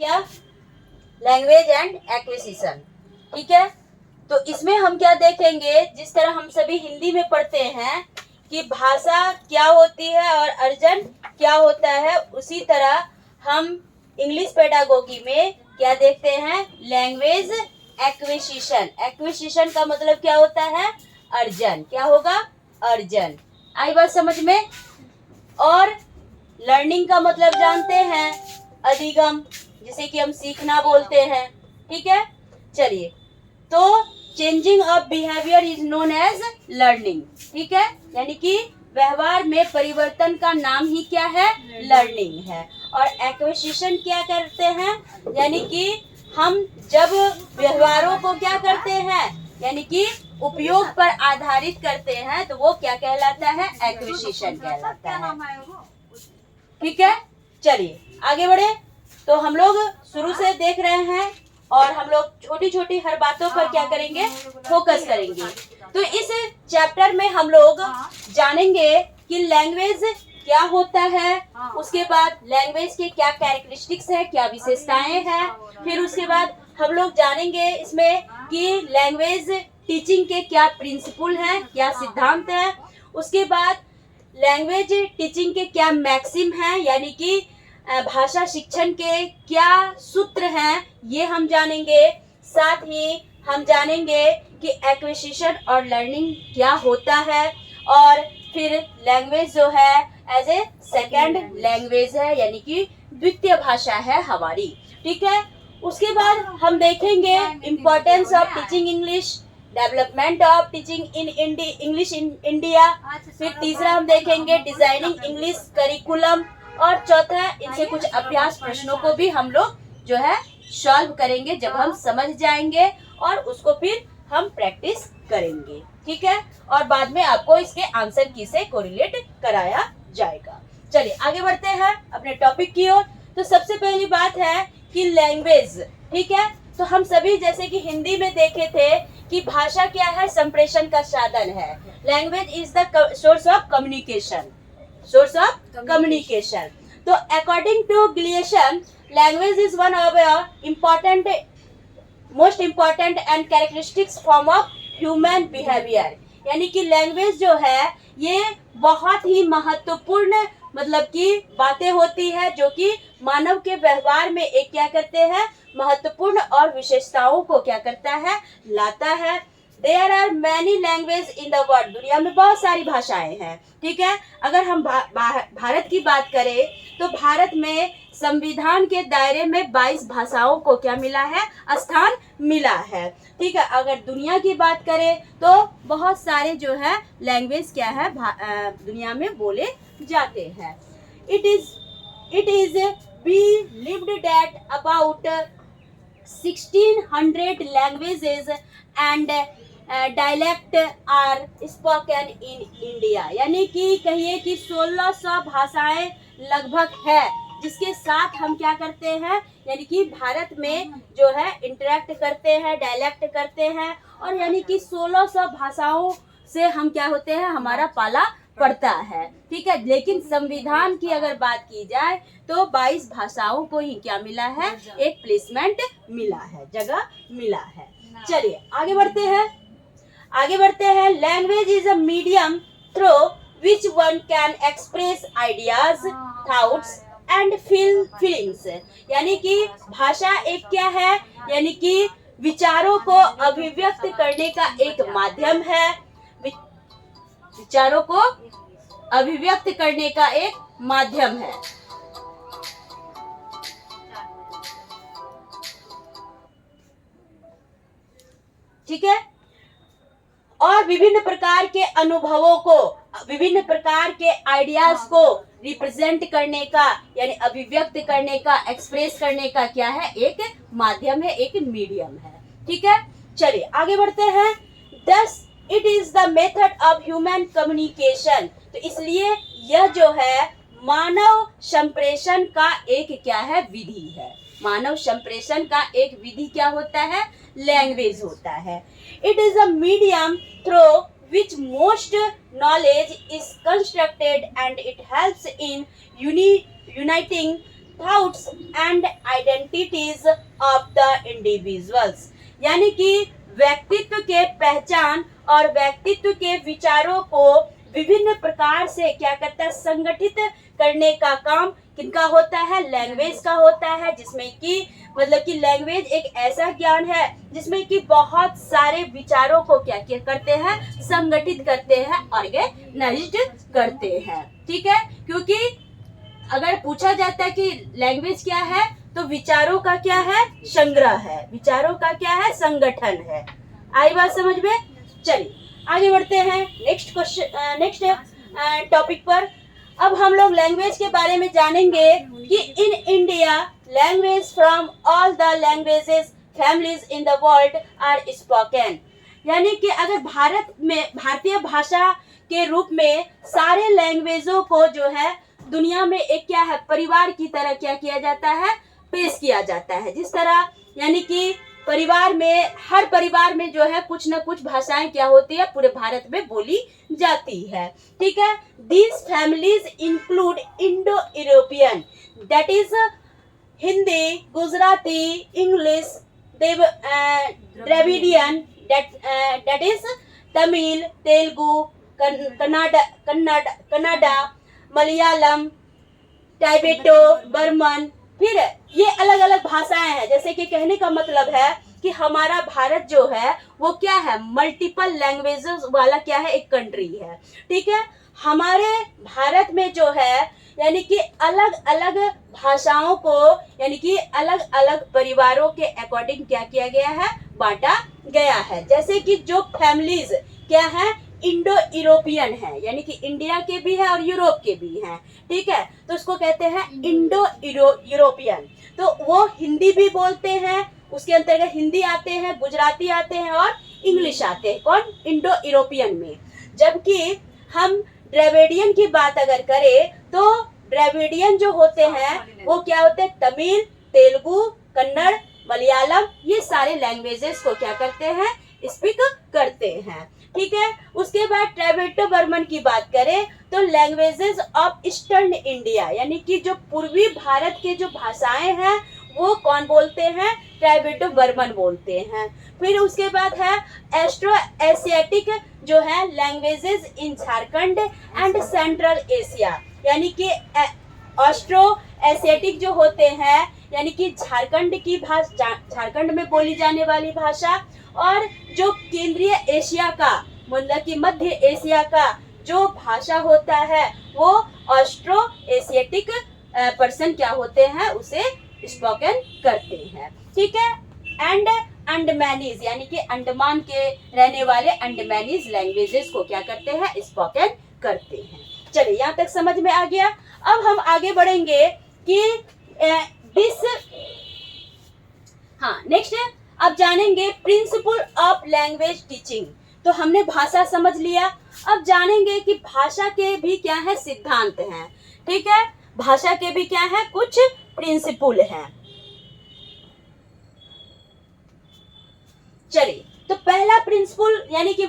क्या, language and acquisition. ठीक है, तो इसमें हम क्या देखेंगे, जिस तरह हम सभी हिंदी में पढ़ते हैं कि भाषा क्या होती है और अर्जन क्या होता है, उसी तरह हम इंग्लिश पेडागोगी में क्या देखते हैं, लैंग्वेज एक्विजिशन। एक्विजिशन का मतलब क्या होता है, अर्जन। क्या होगा, अर्जन। आई बात समझ में। और लर्निंग का मतलब जानते हैं, अधिगम, जिसे कि हम सीखना बोलते हैं। ठीक है, चलिए, तो changing of behaviour is known as learning. ठीक है, यानी कि व्यवहार में परिवर्तन का नाम ही क्या है, लर्निंग है। और एक्विजिशन क्या करते हैं, यानी कि हम जब व्यवहारों को क्या करते हैं, यानी कि उपयोग पर आधारित करते हैं, तो वो क्या कहलाता है, एक्विजिशन कहलाता है। ठीक है, चलिए आगे बढ़े। तो हम लोग शुरू से देख रहे हैं और हम लोग छोटी छोटी हर बातों पर क्या करेंगे, फोकस करेंगे। तो इस चैप्टर में हम लोग जानेंगे कि लैंग्वेज क्या होता है, उसके बाद लैंग्वेज के क्या कैरेक्टरिस्टिक्स है, क्या विशेषताएं हैं। फिर उसके बाद हम लोग जानेंगे इसमें कि लैंग्वेज टीचिंग के क्या प्रिंसिपल हैं, क्या सिद्धांत है। उसके बाद लैंग्वेज टीचिंग के क्या मैक्सिम हैं, यानी कि भाषा शिक्षण के क्या सूत्र हैं, ये हम जानेंगे। साथ ही हम जानेंगे कि एक्विजिशन और लर्निंग क्या होता है, और फिर लैंग्वेज जो है एज ए सेकेंड लैंग्वेज है, यानी कि द्वितीय भाषा है हमारी। ठीक है, उसके बाद हम देखेंगे importance of teaching English, development of teaching in English in India. फिर तीसरा हम देखेंगे डिजाइनिंग इंग्लिश करिकुलम, और चौथा इनसे कुछ अभ्यास प्रश्नों को भी हम लोग जो है सॉल्व करेंगे जब हम समझ जाएंगे, और उसको फिर हम प्रैक्टिस करेंगे। ठीक है, और बाद में आपको इसके आंसर की से कोरिलेट कराया जाएगा। चलिए आगे बढ़ते हैं अपने टॉपिक की ओर। तो सबसे पहली बात है कि लैंग्वेज। ठीक है, तो हम सभी जैसे कि हिंदी में देखे थे कि भाषा क्या है, संप्रेषण का साधन है। Language is the source of communication, source of communication. तो according to Gleason, language is one of important, most important and characteristics form of human behaviour. यानी कि लैंग्वेज जो है ये बहुत ही महत्वपूर्ण मतलब कि बातें होती है, जो कि मानव के व्यवहार में एक क्या करते हैं, महत्वपूर्ण और विशेषताओं को क्या करता है, लाता है। There are many languages in the world, दुनिया में बहुत सारी भाषाएं हैं। ठीक है, अगर हम भारत की बात करें तो भारत में संविधान के दायरे में 22 भाषाओं को क्या मिला है, स्थान मिला है। ठीक है, अगर दुनिया की बात करें तो बहुत सारे जो है लैंग्वेज क्या है दुनिया में बोले जाते हैं। It is believed that about 1600 languages and dialect are spoken in India. यानी कि कहिए कि 1600 भाषाएं लगभग है, जिसके साथ हम क्या करते हैं, यानी कि भारत में जो है इंटरेक्ट करते हैं, डायलेक्ट करते हैं, और यानी कि 1600 भाषाओं से हम क्या होते हैं, हमारा पाला पड़ता है। ठीक है, लेकिन संविधान की अगर बात की जाए तो 22 भाषाओं को ही क्या मिला है, एक प्लेसमेंट मिला है, जगह मिला है। चलिए आगे बढ़ते हैं। Language is a medium through which one can express ideas, thoughts and feelings. यानी कि भाषा एक क्या है, यानी कि विचारों को अभिव्यक्त करने का एक माध्यम है, विचारों को अभिव्यक्त करने का एक माध्यम है। ठीक है, और विभिन्न प्रकार के अनुभवों को, विभिन्न प्रकार के आइडियाज को रिप्रेजेंट करने का, यानी अभिव्यक्त करने का, एक्सप्रेस करने का क्या है, एक माध्यम है, एक मीडियम है। ठीक है, चलिए आगे बढ़ते हैं। Thus it is the method of human communication. तो इसलिए यह जो है मानव संप्रेषण का एक क्या है, विधि है। मानव संप्रेषण का एक विधि क्या होता है, लैंग्वेज होता है। It is a medium through which most knowledge is constructed and it helps in uniting thoughts and identities of the individuals, यानी कि व्यक्तित्व के पहचान और व्यक्तित्व के विचारों को विभिन्न प्रकार से क्या करता है, संगठित करने का काम किनका होता है, लैंग्वेज का होता है। जिसमें कि मतलब कि लैंग्वेज एक ऐसा ज्ञान है जिसमें कि बहुत सारे विचारों को क्या क्या करते हैं, संगठित करते हैं, ऑर्गेनाइज्ड करते हैं। ठीक है, क्योंकि अगर पूछा जाता है कि लैंग्वेज क्या है, तो विचारों का क्या है, संग्रह है, विचारों का क्या है, संगठन है। आई बात समझ में? चलिए आगे बढ़ते हैं नेक्स्ट क्वेश्चन, नेक्स्ट टॉपिक पर। अब हम लोग लैंग्वेज के बारे में जानेंगे कि in India language from all the languages families in the world are spoken, यानी कि अगर भारत में भारतीय भाषा के रूप में सारे लैंग्वेजों को जो है दुनिया में एक क्या है, परिवार की तरह क्या किया जाता है, पेश किया जाता है। जिस तरह यानी कि परिवार में, हर परिवार में जो है कुछ न कुछ भाषाएं क्या होती है, पूरे भारत में बोली जाती है। ठीक है, these families include Indo European, that is Hindi, Gujarati, English, Dravidian, that is Tamil, Telugu, Kannada, Malayalam, Tibeto, Burman. फिर ये अलग अलग भाषाएं हैं। जैसे कि कहने का मतलब है कि हमारा भारत जो है वो क्या है, मल्टीपल लैंग्वेजेस वाला क्या है, एक कंट्री है। ठीक है, हमारे भारत में जो है यानी कि अलग अलग भाषाओं को यानी कि अलग अलग परिवारों के अकॉर्डिंग क्या किया गया है, बांटा गया है। जैसे कि जो फैमिलीज क्या है, इंडो यूरोपियन है, यानी कि इंडिया के भी है और यूरोप के भी हैं। ठीक है, तो उसको कहते हैं इंडो यूरोपियन। तो वो हिंदी भी बोलते हैं, उसके अंतर्गत हिंदी आते हैं, गुजराती आते हैं और इंग्लिश आते हैं, कौन, इंडो यूरोपियन में। जबकि हम द्रविडियन की बात अगर करें तो द्रविडियन जो होते हैं वो क्या होते हैं, तमिल, तेलुगु, कन्नड़, मलयालम, ये सारे लैंग्वेजेस को क्या करते हैं, स्पीक करते हैं। ठीक है, उसके बाद टाइबेटो बर्मन की बात करें तो लैंग्वेजेस ऑफ ईस्टर्न इंडिया, यानी कि जो पूर्वी भारत के जो भाषाएं हैं वो कौन बोलते हैं, टाइबेटो बर्मन बोलते हैं। फिर उसके बाद है एस्ट्रो एशियाटिक जो है languages in Jharkhand and central Asia, यानी कि ऑस्ट्रो एशियाटिक जो होते हैं यानी कि झारखंड की भाषा, झारखंड में बोली जाने वाली भाषा, और जो केंद्रीय एशिया का मतलब कि मध्य एशिया का जो भाषा होता है वो ऑस्ट्रो एशियाटिक पर्सन क्या होते हैं, उसे स्पोकन करते हैं। ठीक है, एंड अंडमानीज यानी कि अंडमान के रहने वाले अंडमानीज लैंग्वेजेस को क्या करते हैं, स्पोकन करते हैं। चलिए यहाँ तक समझ में आ गया। अब हम आगे बढ़ेंगे कि नेक्स्ट अब जानेंगे प्रिंसिपल ऑफ लैंग्वेज टीचिंग। तो हमने भाषा समझ लिया, अब जानेंगे कि भाषा के भी क्या है, सिद्धांत हैं। ठीक है, भाषा के भी क्या है, कुछ प्रिंसिपल हैं। चलिए, तो पहला प्रिंसिपल यानी कि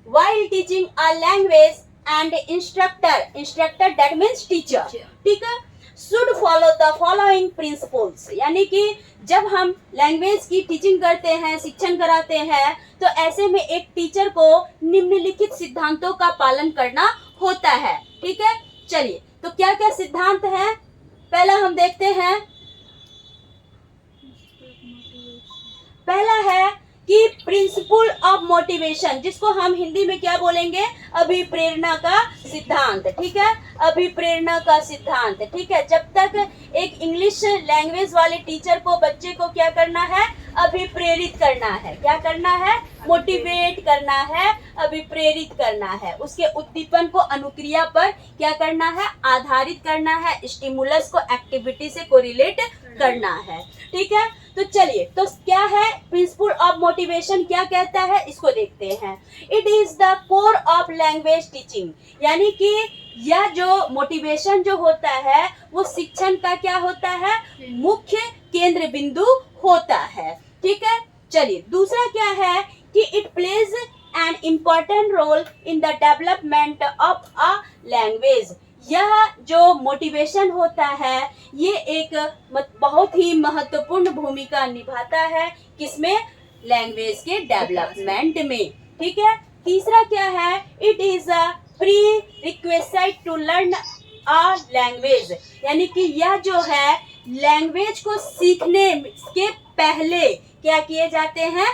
while teaching a language and instructor that means teacher, ठीक है, should follow the following principles, यानी कि जब हम लैंग्वेज की टीचिंग करते हैं, शिक्षण कराते हैं, तो ऐसे में एक टीचर को निम्नलिखित सिद्धांतों का पालन करना होता है। ठीक है, चलिए तो क्या क्या सिद्धांत हैं, पहला हम देखते हैं। पहला है कि प्रिंसिपल ऑफ मोटिवेशन, जिसको हम हिंदी में क्या बोलेंगे, अभिप्रेरणा का सिद्धांत। ठीक है, अभिप्रेरणा का सिद्धांत। ठीक है, जब तक एक इंग्लिश लैंग्वेज वाले टीचर को बच्चे को क्या करना है, अभिप्रेरित करना है, क्या करना है, मोटिवेट करना है, अभिप्रेरित करना है, उसके उद्दीपन को अनुक्रिया पर क्या करना है, आधारित करना है, स्टिमुलस को एक्टिविटी से कोरिलेट करना है। ठीक है, तो चलिए, तो क्या है प्रिंसिपल ऑफ मोटिवेशन, क्या कहता है, इसको देखते हैं। It is the core of language teaching, यानी कि यह जो मोटिवेशन जो होता है वो शिक्षण का क्या होता है, मुख्य केंद्र बिंदु होता है। ठीक है, चलिए दूसरा क्या है कि it plays an important role in the development of a language, यह जो मोटिवेशन होता है ये एक बहुत ही महत्वपूर्ण भूमिका निभाता है किसमें, लैंग्वेज के डेवलपमेंट में। ठीक है, तीसरा क्या है, it is a pre request to learn a language, यानी कि यह जो है लैंग्वेज को सीखने के पहले क्या किए जाते हैं,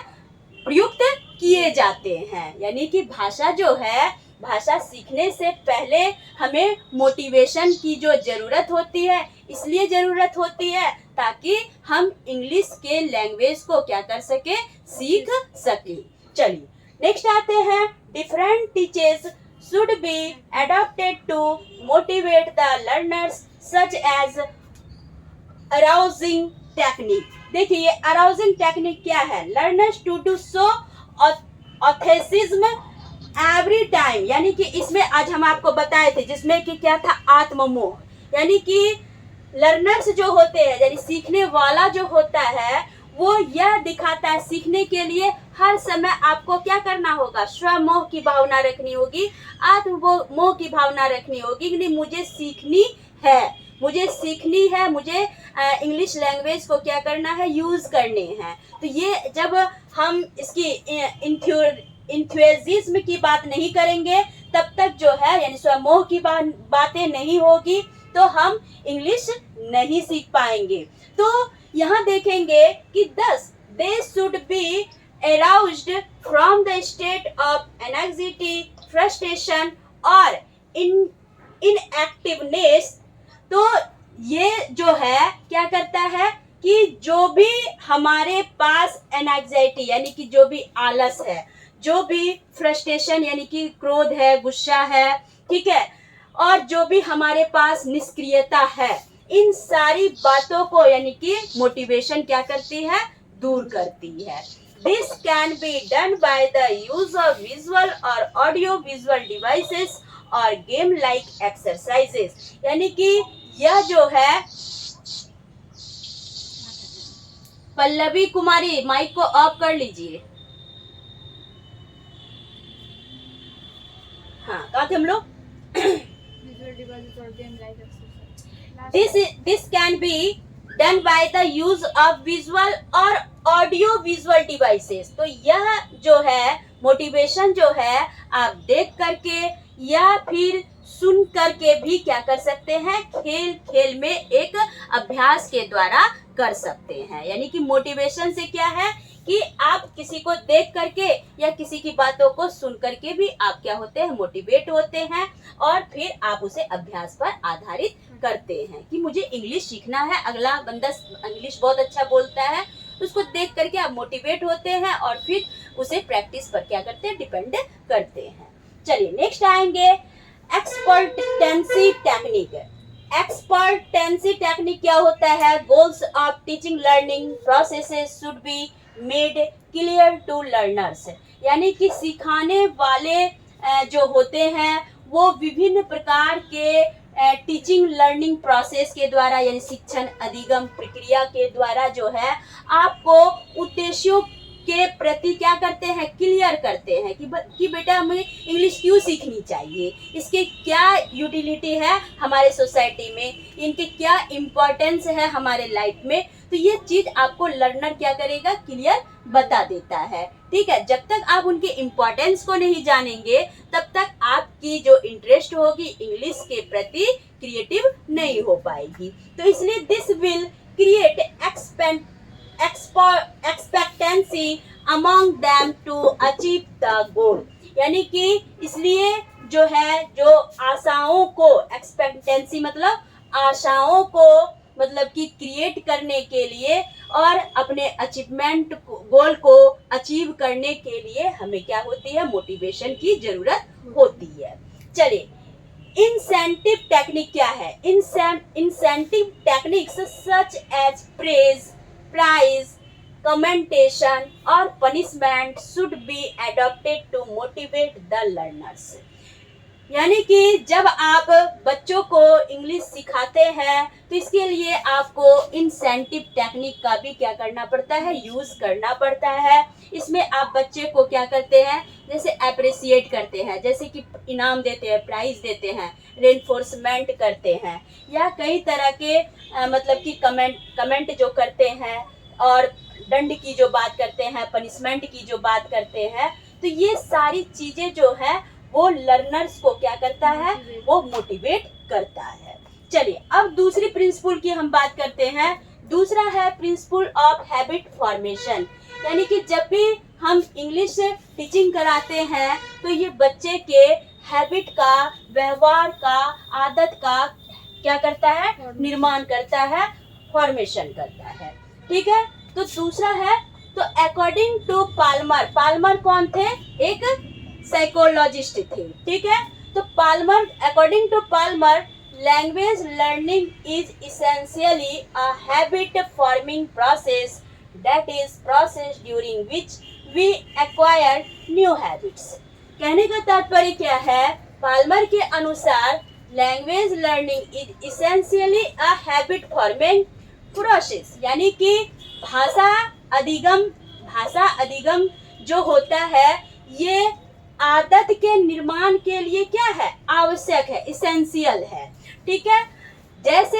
प्रयुक्त किए जाते हैं। यानी कि भाषा जो है, भाषा सीखने से पहले हमें मोटिवेशन की जो जरूरत होती है, इसलिए जरूरत होती है ताकि हम इंग्लिश के लैंग्वेज को क्या कर सके, सीख सके। चलिए नेक्स्ट आते हैं, different teachers should be adopted to motivate the learners such as arousing technique। देखिए arousing technique क्या है, learners to do so authenticism every time, यानी कि इसमें आज हम आपको बताए थे जिसमें कि क्या था, आत्ममोह, यानी कि लर्नर्स जो होते हैं, यानी सीखने वाला जो होता है वो यह दिखाता है, सीखने के लिए हर समय आपको क्या करना होगा, स्वमोह की भावना रखनी होगी, आत्ममोह की भावना रखनी होगी कि नहीं मुझे सीखनी है, मुझे सीखनी है, मुझे इंग्लिश लैंग्वेज को क्या करना है, यूज करने हैं। तो ये जब हम इसकी इंथुजिज्म की बात नहीं करेंगे तब तक जो है, यानी स्वमोह की बातें नहीं होगी तो हम इंग्लिश नहीं सीख पाएंगे। तो यहाँ देखेंगे कि 10 दे should B aroused from the state of anxiety, frustration और inactiveness। तो ये जो है क्या करता है कि जो भी हमारे पास एंजाइटी यानी कि जो भी आलस है, जो भी फ्रस्ट्रेशन यानी कि क्रोध है, गुस्सा है, ठीक है, और जो भी हमारे पास निष्क्रियता है, इन सारी बातों को यानी कि मोटिवेशन क्या करती है, दूर करती है। This can be done by the use of visual और ऑडियो विजुअल डिवाइसेस और गेम लाइक एक्सरसाइजेस। यानी कि यह जो है, पल्लवी कुमारी माइक को ऑफ कर लीजिए। हाँ, कहाँ थे हम लोग? This can be done by the use of visual और ऑडियो विजुअल डिवाइसेस। तो यह जो है मोटिवेशन जो है आप देख करके या फिर सुन करके भी क्या कर सकते हैं, खेल खेल में एक अभ्यास के द्वारा कर सकते हैं। यानी कि मोटिवेशन से क्या है कि आप किसी को देख करके या किसी की बातों को सुन करके भी आप क्या होते हैं, मोटिवेट होते हैं और फिर आप उसे अभ्यास पर आधारित करते हैं कि मुझे इंग्लिश सीखना है, अगला बंदा इंग्लिश बहुत अच्छा बोलता है, उसको देख करके आप मोटिवेट होते हैं और फिर उसे प्रैक्टिस पर क्या करते हैं, डिपेंड करते हैं। चलिए नेक्स्ट आएंगे, एक्सपर्टेंसी टेक्निक। एक्सपर्टेंसी टेक्निक क्या होता है, goals of teaching learning processes should be made clear to learners. यानी कि सिखाने वाले जो होते हैं वो विभिन्न प्रकार के टीचिंग लर्निंग प्रोसेस के द्वारा यानी शिक्षण अधिगम प्रक्रिया के द्वारा जो है आपको उद्देश्यों के प्रति क्या करते हैं, क्लियर करते हैं कि बेटा हमें इंग्लिश क्यों सीखनी चाहिए, इसके क्या यूटिलिटी है हमारे सोसाइटी में, इनके क्या इम्पोर्टेंस है हमारे लाइफ में। तो ये चीज आपको लर्नर क्या करेगा, क्लियर बता देता है। ठीक है, जब तक आप उनके इम्पोर्टेंस को नहीं जानेंगे तब तक आपकी जो इंटरेस्ट होगी इंग्लिश के प्रति क्रिएटिव नहीं हो पाएगी। तो इसलिए this will create expectancy among them to achieve the goal. यानी कि इसलिए जो है, जो आशाओं को, एक्सपेक्टेंसी मतलब आशाओं को मतलब कि क्रिएट करने के लिए और अपने अचीवमेंट गोल को अचीव करने के लिए हमें क्या होती है, मोटिवेशन की जरूरत होती है। चलिए इंसेंटिव टेक्निक क्या है, incentive techniques such as praise, prize, commendation और punishment should be adopted to motivate the learners. यानी कि जब आप बच्चों को इंग्लिश सिखाते हैं तो इसके लिए आपको इंसेंटिव टेक्निक का भी क्या करना पड़ता है, यूज करना पड़ता है। इसमें आप बच्चे को क्या करते हैं, जैसे अप्रिसिएट करते हैं, जैसे कि इनाम देते हैं, प्राइज देते हैं, रेनफोर्समेंट करते हैं, या कई तरह के मतलब कि कमेंट जो करते हैं, और दंड की जो बात करते हैं, पनिशमेंट की जो बात करते हैं। तो ये सारी चीजें जो है वो लर्नर्स को क्या करता है, वो मोटिवेट करता है। चलिए अब दूसरी प्रिंसिपल की हम बात करते हैं। दूसरा है प्रिंसिपल ऑफ हैबिट फॉर्मेशन, यानी कि जब भी हम इंग्लिश टीचिंग कराते हैं तो ये बच्चे के हैबिट का, व्यवहार का, आदत का क्या करता है, निर्माण करता है, फॉर्मेशन करता है। ठीक है, तो दूसरा है, तो अकॉर्डिंग टू पाल्मर, पाल्मर कौन थे, एक साइकोलॉजिस्ट थे। ठीक है, तो Palmer, according to Palmer, language learning is essentially a habit forming process that is process during which we acquire new habits. कहने का तात्पर्य क्या है, पाल्मर के अनुसार language learning is essentially a habit forming process, यानी कि भाषा अधिगम जो होता है ये आदत के निर्माण के लिए क्या है, आवश्यक है, इसेंशियल है। ठीक है, जैसे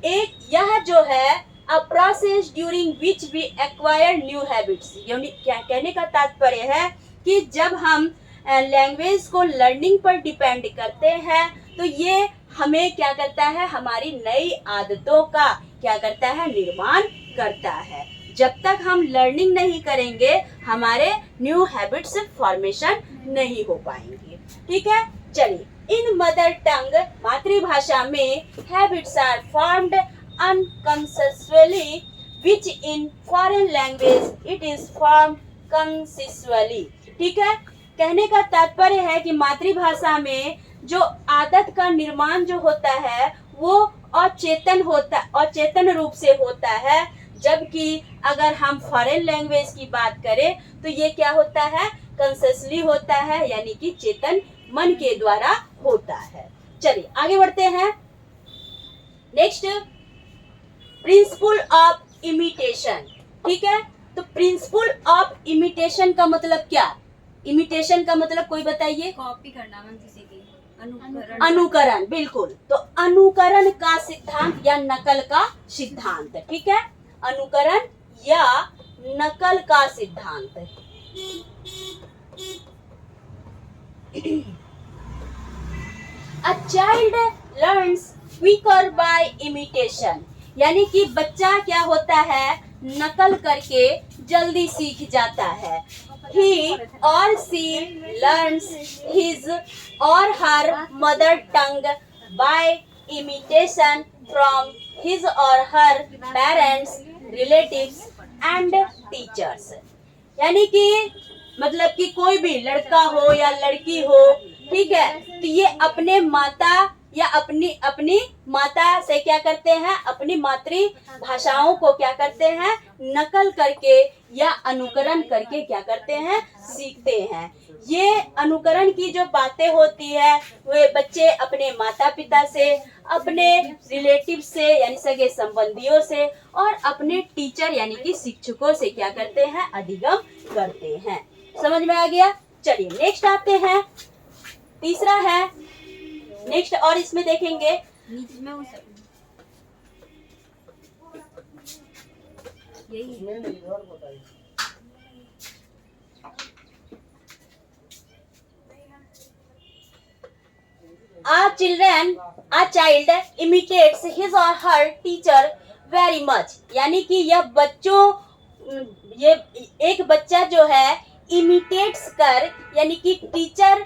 एक यह जो है a process during which we acquire new habits, यानी क्या कहने का तात्पर्य है कि जब हम लैंग्वेज को लर्निंग पर डिपेंड करते हैं तो ये हमें क्या करता है, हमारी नई आदतों का क्या करता है, निर्माण करता है। जब तक हम लर्निंग नहीं करेंगे हमारे न्यू हैबिट्स फॉर्मेशन नहीं हो पाएंगे। ठीक है, चलिए, इन मदर टंग, मातृभाषा में, habits are formed unconsciously which in foreign language it is formed consciously. ठीक है, कहने का तात्पर्य है कि मातृभाषा में जो आदत का निर्माण जो होता है वो अचेतन रूप से होता है, जबकि अगर हम फॉरेन लैंग्वेज की बात करें तो ये क्या होता है, कॉन्शियसली होता है, यानी कि चेतन मन के द्वारा होता है। चलिए आगे बढ़ते हैं। Next, principle of imitation. ठीक है, तो प्रिंसिपल ऑफ इमिटेशन का मतलब क्या, इमिटेशन का मतलब कोई बताइए, कॉपी करना, किसी की अनुकरण, बिल्कुल। तो अनुकरण का सिद्धांत या नकल का सिद्धांत। ठीक है, अनुकरण या नकल का सिद्धांत। A child learns quicker by imitation, यानी कि बच्चा क्या होता है, नकल करके जल्दी सीख जाता है। He or she learns his or her mother tongue by imitation from his or her parents, relatives and teachers। यानी कि मतलब कि कोई भी लड़का हो या लड़की हो, ठीक है, तो ये अपने माता या अपनी माता से क्या करते हैं, अपनी मातृभाषाओं को क्या करते हैं, नकल करके या अनुकरण करके क्या करते हैं, सीखते हैं। ये अनुकरण की जो बातें होती है वे बच्चे अपने माता पिता से, अपने रिलेटिव से यानी सगे संबंधियों से, और अपने टीचर यानी कि शिक्षकों से क्या करते हैं, अधिगम करते हैं। समझ में आ गया। चलिए नेक्स्ट आते हैं, तीसरा है नेक्स्ट, और इसमें देखेंगे a child imitates his or her teacher very much, यानी कि यह बच्चों, ये एक बच्चा जो है इमिटेट्स कर, यानी कि टीचर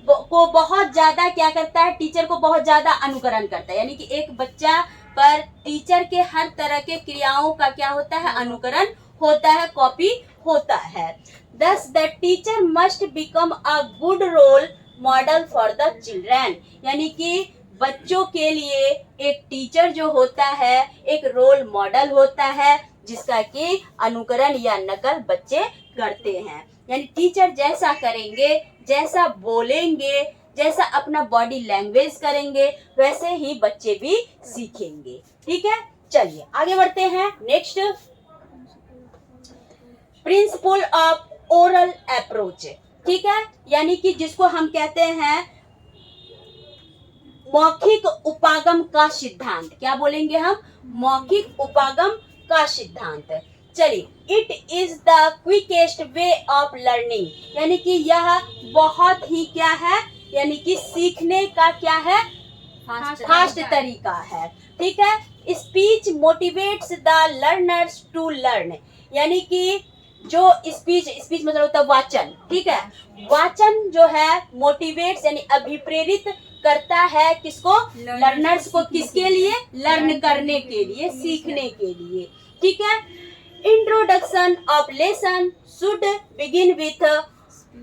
को बहुत ज्यादा क्या करता है, टीचर को बहुत ज्यादा अनुकरण करता है। यानी कि एक बच्चा पर टीचर के हर तरह के क्रियाओं का क्या होता है, अनुकरण होता है, कॉपी होता है। Thus the teacher must become a good role model for the children, यानी कि बच्चों के लिए एक टीचर जो होता है एक रोल मॉडल होता है जिसका कि अनुकरण या नकल बच्चे करते हैं। यानी टीचर जैसा करेंगे, जैसा बोलेंगे, जैसा अपना बॉडी लैंग्वेज करेंगे, वैसे ही बच्चे भी सीखेंगे। ठीक है, चलिए आगे बढ़ते हैं। Next, principle of oral approach. ठीक है, यानी कि जिसको हम कहते हैं मौखिक उपागम का सिद्धांत। क्या बोलेंगे हम? मौखिक उपागम का सिद्धांत। चलिए, it is the quickest way of learning, यानी कि यह बहुत ही क्या है, यानी कि सीखने का क्या है, फास्ट तरीका है। ठीक है, speech motivates the learners to learn, यानी कि जो स्पीच मतलब होता है वाचन। ठीक है, वाचन जो है मोटिवेट्स यानी अभिप्रेरित करता है किसको? लर्नर्स को। किसके लिए? लर्न करने के लिए, सीखने के लिए। ठीक है, introduction of lesson should begin with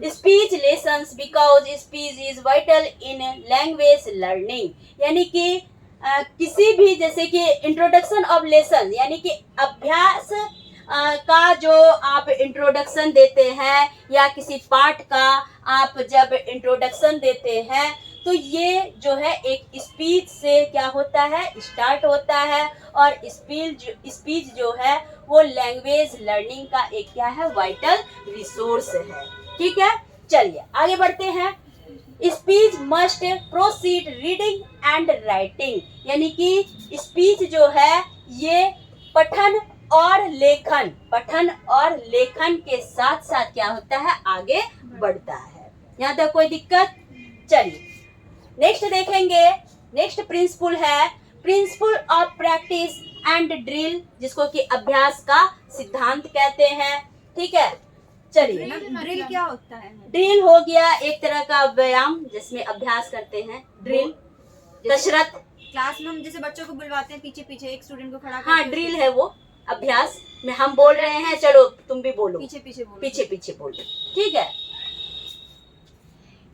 speech lessons because speech is vital in language learning, यानी कि किसी भी, जैसे कि इंट्रोडक्शन ऑफ लेसन यानी कि अभ्यास का जो आप इंट्रोडक्शन देते हैं, या किसी पाठ का आप जब इंट्रोडक्शन देते हैं, तो ये जो है एक स्पीच से क्या होता है, स्टार्ट होता है। और स्पीच जो है वो लैंग्वेज लर्निंग का एक क्या है, वाइटल रिसोर्स है। ठीक है, चलिए आगे बढ़ते हैं। Speech must proceed reading and writing, यानी कि स्पीच जो है ये पठन और लेखन के साथ साथ क्या होता है, आगे बढ़ता है। यहाँ तक कोई दिक्कत? चलिए नेक्स्ट देखेंगे। नेक्स्ट प्रिंसिपल है principle of practice and drill, जिसको कि अभ्यास का सिद्धांत कहते हैं। ठीक है, चलिए। ड्रिल क्या होता है? ड्रिल हो गया एक तरह का व्यायाम जिसमें अभ्यास करते हैं। ड्रिल कसरत। क्लास में हम जैसे बच्चों को बुलवाते हैं पीछे पीछे एक स्टूडेंट को खड़ा करके, हाँ, ड्रिल है वो। अभ्यास में हम बोल रहे हैं, चलो तुम भी बोलो, पीछे पीछे बोलो, पीछे पीछे बोलो। ठीक है,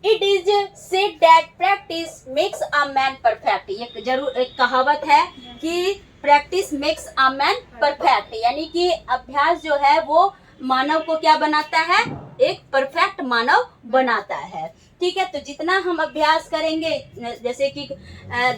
it is said that practice makes a man perfect, ये जरूर एक कहावत है कि practice makes a man perfect, यानी कि अभ्यास जो है वो मानव को क्या बनाता है, एक परफेक्ट मानव बनाता है। ठीक है, तो जितना हम अभ्यास करेंगे, जैसे कि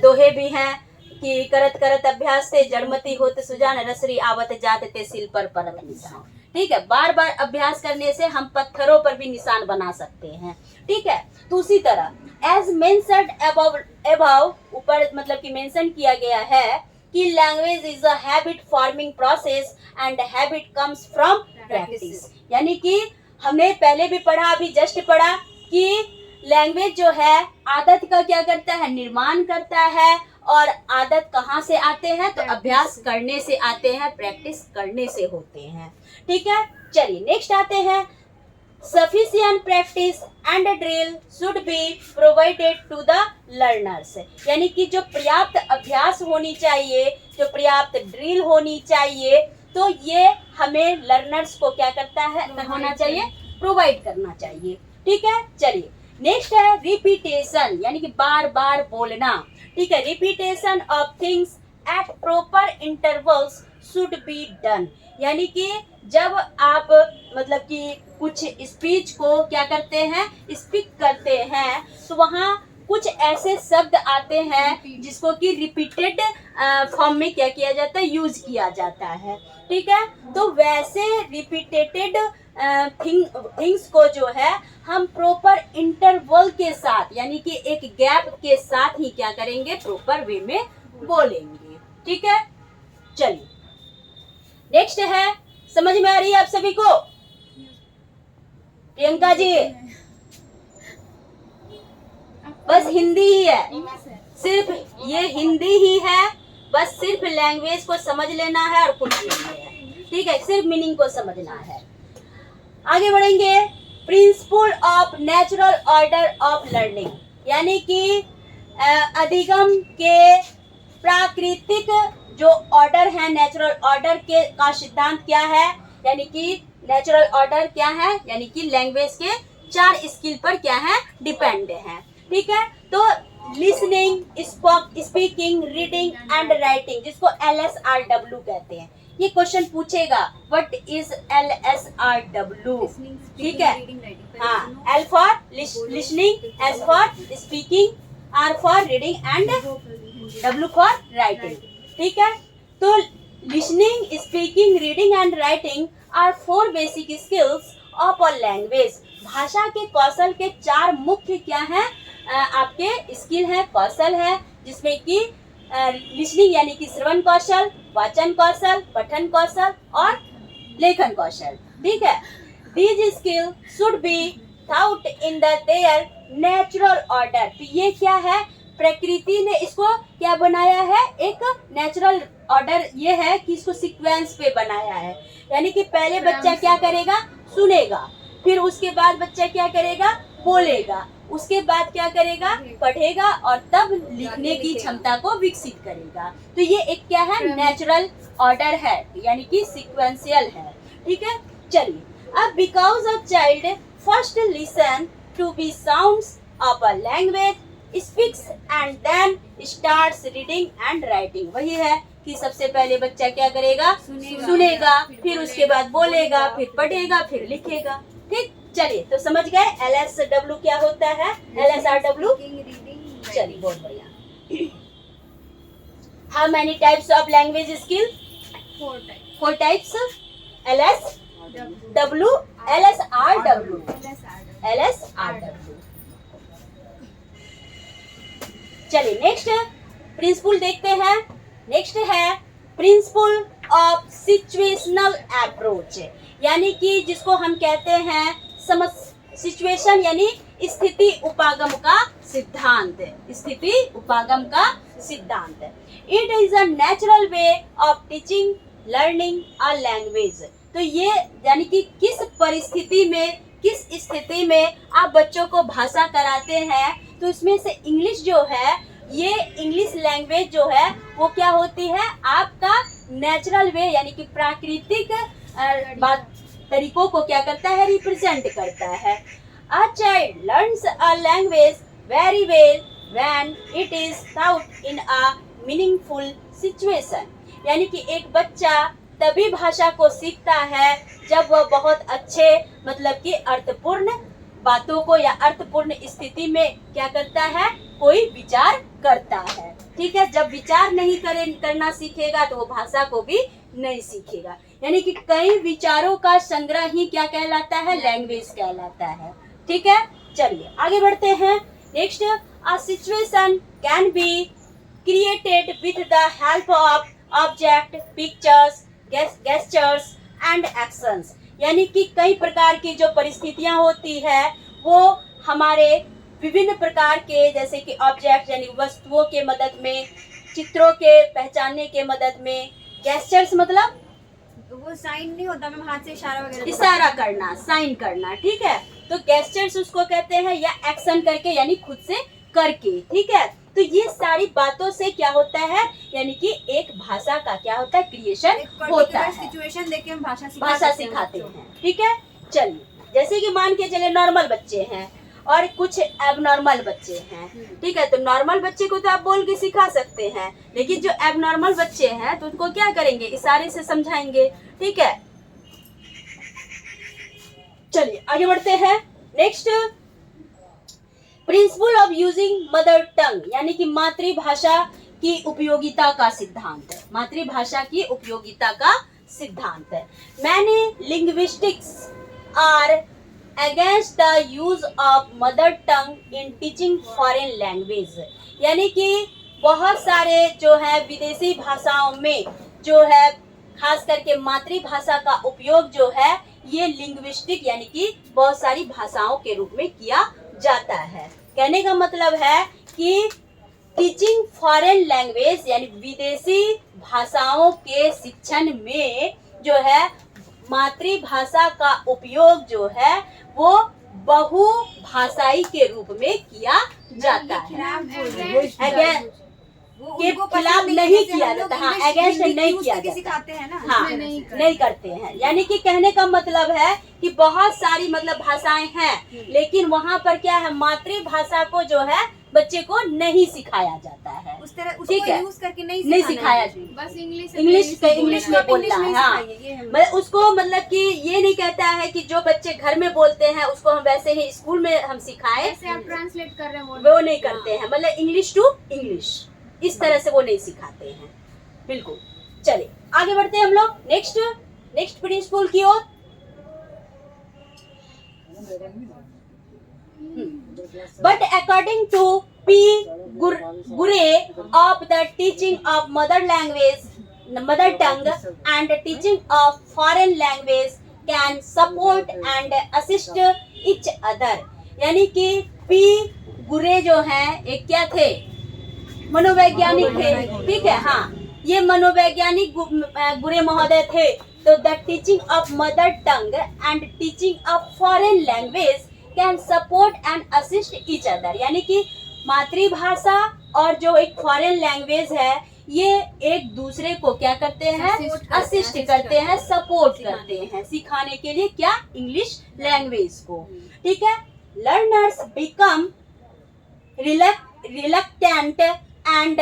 दोहे भी हैं कि करत करत अभ्यास से जड़मती होते सुजान, रसरी आवत जाते ते सिल पर परत निशान। ठीक है, बार बार अभ्यास करने से हम पत्थरों पर भी निशान बना सकते हैं। ठीक है, तो उसी तरह एज मेंशन्ड अबव, ऊपर मतलब कि मेंशन किया गया है कि language is a habit forming process and habit comes from practice, यानी कि हमने पहले भी पढ़ा, अभी जस्ट पढ़ा कि लैंग्वेज जो है आदत का क्या करता है, निर्माण करता है। और आदत कहाँ से आते हैं, तो अभ्यास करने से आते हैं, प्रैक्टिस करने से होते हैं। ठीक है, चलिए नेक्स्ट आते हैं। Sufficient practice and drill should be provided to the learners, यानी कि जो पर्याप्त अभ्यास होनी चाहिए, जो पर्याप्त ड्रिल होनी चाहिए, तो ये हमें लर्नर्स को क्या करता है, होना चाहिए, प्रोवाइड करना चाहिए। ठीक है, चलिए नेक्स्ट है रिपीटेशन, यानी कि बार बार बोलना। ठीक है, repetition of things at proper intervals should be done, यानी कि जब आप मतलब कि कुछ स्पीच को क्या करते हैं, स्पीक करते हैं, तो वहाँ कुछ ऐसे शब्द आते हैं जिसको कि रिपीटेड फॉर्म में क्या किया जाता है, यूज किया जाता है। ठीक है, तो वैसे रिपीटेटेड थिंग्स को जो है हम प्रॉपर इंटरवल के साथ, यानी कि एक गैप के साथ ही क्या करेंगे, प्रॉपर वे में बोलेंगे। ठीक है, चलिए नेक्स्ट है, समझ में आ रही है आप सभी को? प्रियंका जी, बस हिंदी ही है, सिर्फ ये हिंदी ही है, बस सिर्फ लैंग्वेज को समझ लेना है और कुछ नहीं है। ठीक है, सिर्फ मीनिंग को समझना है। आगे बढ़ेंगे। Principle of natural order of learning, यानी कि अधिगम के प्राकृतिक जो ऑर्डर है, नेचुरल ऑर्डर के का सिद्धांत क्या है, यानी कि नेचुरल ऑर्डर क्या है, यानी कि लैंग्वेज के 4 स्किल पर क्या है, डिपेंड है। ठीक है, तो listening, speaking, reading and writing, जिसको LSRW कहते हैं, ये क्वेश्चन पूछेगा व्हाट इज LSRW, ठीक है। हाँ, L for listening, S for speaking, R for reading and W for writing, ठीक है। तो listening, speaking, reading and writing are 4 basic skills of a language. भाषा के कौशल के 4 मुख्य क्या हैं, आपके स्किल है, कौशल है, जिसमें कि लिसनिंग यानी कि श्रवण कौशल, वाचन कौशल, पठन कौशल और लेखन कौशल, ठीक है। These skills should be taught in their natural order। तो ये क्या है, प्रकृति ने इसको क्या बनाया है, एक नेचुरल ऑर्डर ये है कि इसको सीक्वेंस पे बनाया है। यानी कि पहले बच्चा क्या करेगा, सुनेगा, फिर उसके बाद बच्चा क्या करेगा, बोलेगा, उसके बाद क्या करेगा, पढ़ेगा और तब लिखने की क्षमता को विकसित करेगा। तो ये एक क्या है, नेचुरल ऑर्डर है, यानी कि सीक्वेंशियल है, ठीक है। चलिए, अब because a child first listen to be sounds of a language speaks and then starts reading and writing. वही है कि सबसे पहले बच्चा क्या करेगा, सुनेगा, फिर उसके बाद बोलेगा, फिर पढ़ेगा, फिर लिखेगा, ठीक। चलिए, तो समझ गए LSW क्या होता है, LSRW। चलिए, बहुत बढ़िया। How many types of language skill, 4 types, LSW, LSRW, LSRW। चलिए, नेक्स्ट प्रिंसिपल देखते हैं। नेक्स्ट है प्रिंसिपल ऑफ सिचुएशनल अप्रोच, यानी कि जिसको हम कहते हैं सिचुएशन यानी स्थिति उपागम का सिद्धांत, स्थिति उपागम का सिद्धांत। It is a natural way of teaching learning a language. तो ये यानी कि किस परिस्थिति में, किस स्थिति में आप बच्चों को भाषा कराते हैं, तो इसमें से इंग्लिश जो है, ये इंग्लिश लैंग्वेज जो है वो क्या होती है, आपका नेचुरल वे यानी कि प्राकृतिक तरीकों को क्या करता है, रिप्रेजेंट करता है। A child learns a language very well when it is taut in a meaningful situation. यानी कि एक बच्चा तभी भाषा को सीखता है जब वह बहुत अच्छे मतलब कि अर्थपूर्ण बातों को या अर्थपूर्ण स्थिति में क्या करता है, कोई विचार करता है, ठीक है। जब विचार नहीं करना सीखेगा तो वो भाषा को भी नहीं सीखेगा। यानी कि कई विचारों का संग्रह ही क्या कहलाता है, लैंग्वेज कहलाता है, ठीक है। चलिए, आगे बढ़ते हैं। Next, a situation can be created with the help of object, pictures, gestures and actions. यानी कि कई प्रकार की जो परिस्थितियां होती है वो हमारे विभिन्न प्रकार के, जैसे कि ऑब्जेक्ट यानी वस्तुओं के मदद में, चित्रों के पहचानने के मदद में, गेस्चर्स मतलब वो साइन नहीं होता मैम, हाथ से इशारा वगैरह, इशारा करना, साइन करना, ठीक है। तो गेस्चर्स उसको कहते हैं, या एक्शन करके यानी खुद से करके, ठीक है। तो ये सारी बातों से क्या होता है, यानी कि एक भाषा का क्या होता है, क्रिएशन होता है। सिचुएशन देके हम भाषा सिखाते हैं, ठीक है। चलिए, जैसे कि मान के चले नॉर्मल बच्चे हैं और कुछ एबनॉर्मल बच्चे हैं, ठीक है। तो नॉर्मल बच्चे को तो आप बोल के सिखा सकते हैं, लेकिन जो एबनॉर्मल बच्चे हैं तो उनको क्या करेंगे, इशारे से समझाएंगे, ठीक है। चलिए, आगे बढ़ते हैं। Next, principle of using mother tongue, यानी कि मातृभाषा की उपयोगिता का सिद्धांत, मातृभाषा की उपयोगिता का सिद्धांत। Many linguistics are against the use of mother tongue in teaching foreign language. यानी कि बहुत सारे जो है विदेशी भाषाओं में जो है खास करके मातृभाषा का उपयोग जो है ये लिंग्विस्टिक यानी कि बहुत सारी भाषाओं के रूप में किया जाता है। कहने का मतलब है कि टीचिंग फॉरेन लैंग्वेज यानी विदेशी भाषाओं के शिक्षण में जो है मातृभाषा का उपयोग जो है वो बहुभाषाई के रूप में किया जाता है। के खिलाफ नहीं किया जाता, हाँ, अगेंस्ट नहीं किया जाता, हाँ, नहीं करते हैं। यानी कि कहने का मतलब है कि बहुत सारी मतलब भाषाएं हैं, लेकिन वहाँ पर क्या है, मातृभाषा को जो है बच्चे को नहीं सिखाया जाता है। उस तरह ठीक उसको है, यूज करके नहीं नहीं सिखाना है। सिखाया। बस इंग्लिश इंग्लिश में बोलना है। हाँ, सिखाइए, ये है मतलब उसको, मतलब कि ये नहीं कहता है कि जो बच्चे घर में बोलते हैं उसको हम वैसे ही स्कूल में हम सिखाएं, ऐसे आप ट्रांसलेट कर रहे हो वो नहीं करते हैं। मतलब इंग्लिश टू इंग्लिश इस तरह से वो नहीं सिखाते हैं। बिल्कुल। चलिए आगे बढ़ते हैं हम लोग नेक्स्ट प्रिंसिपल की ओर। But according to P. Gure of the teaching of mother tongue and teaching of foreign language can support and assist each other, यानी कि पी गुरे जो हैं एक क्या थे, मनोवैज्ञानिक थे। ठीक है, हाँ, ये मनोवैज्ञानिक गुरे महोदय थे। तो the teaching of mother tongue and teaching of foreign language can support and assist each other, यानी कि मातृभाषा और जो एक फॉरेन लैंग्वेज है ये एक दूसरे को क्या करते हैं, असिस्ट करते हैं, सपोर्ट करते हैं सिखाने के लिए, क्या, इंग्लिश लैंग्वेज को। ठीक है, learners become reluctant and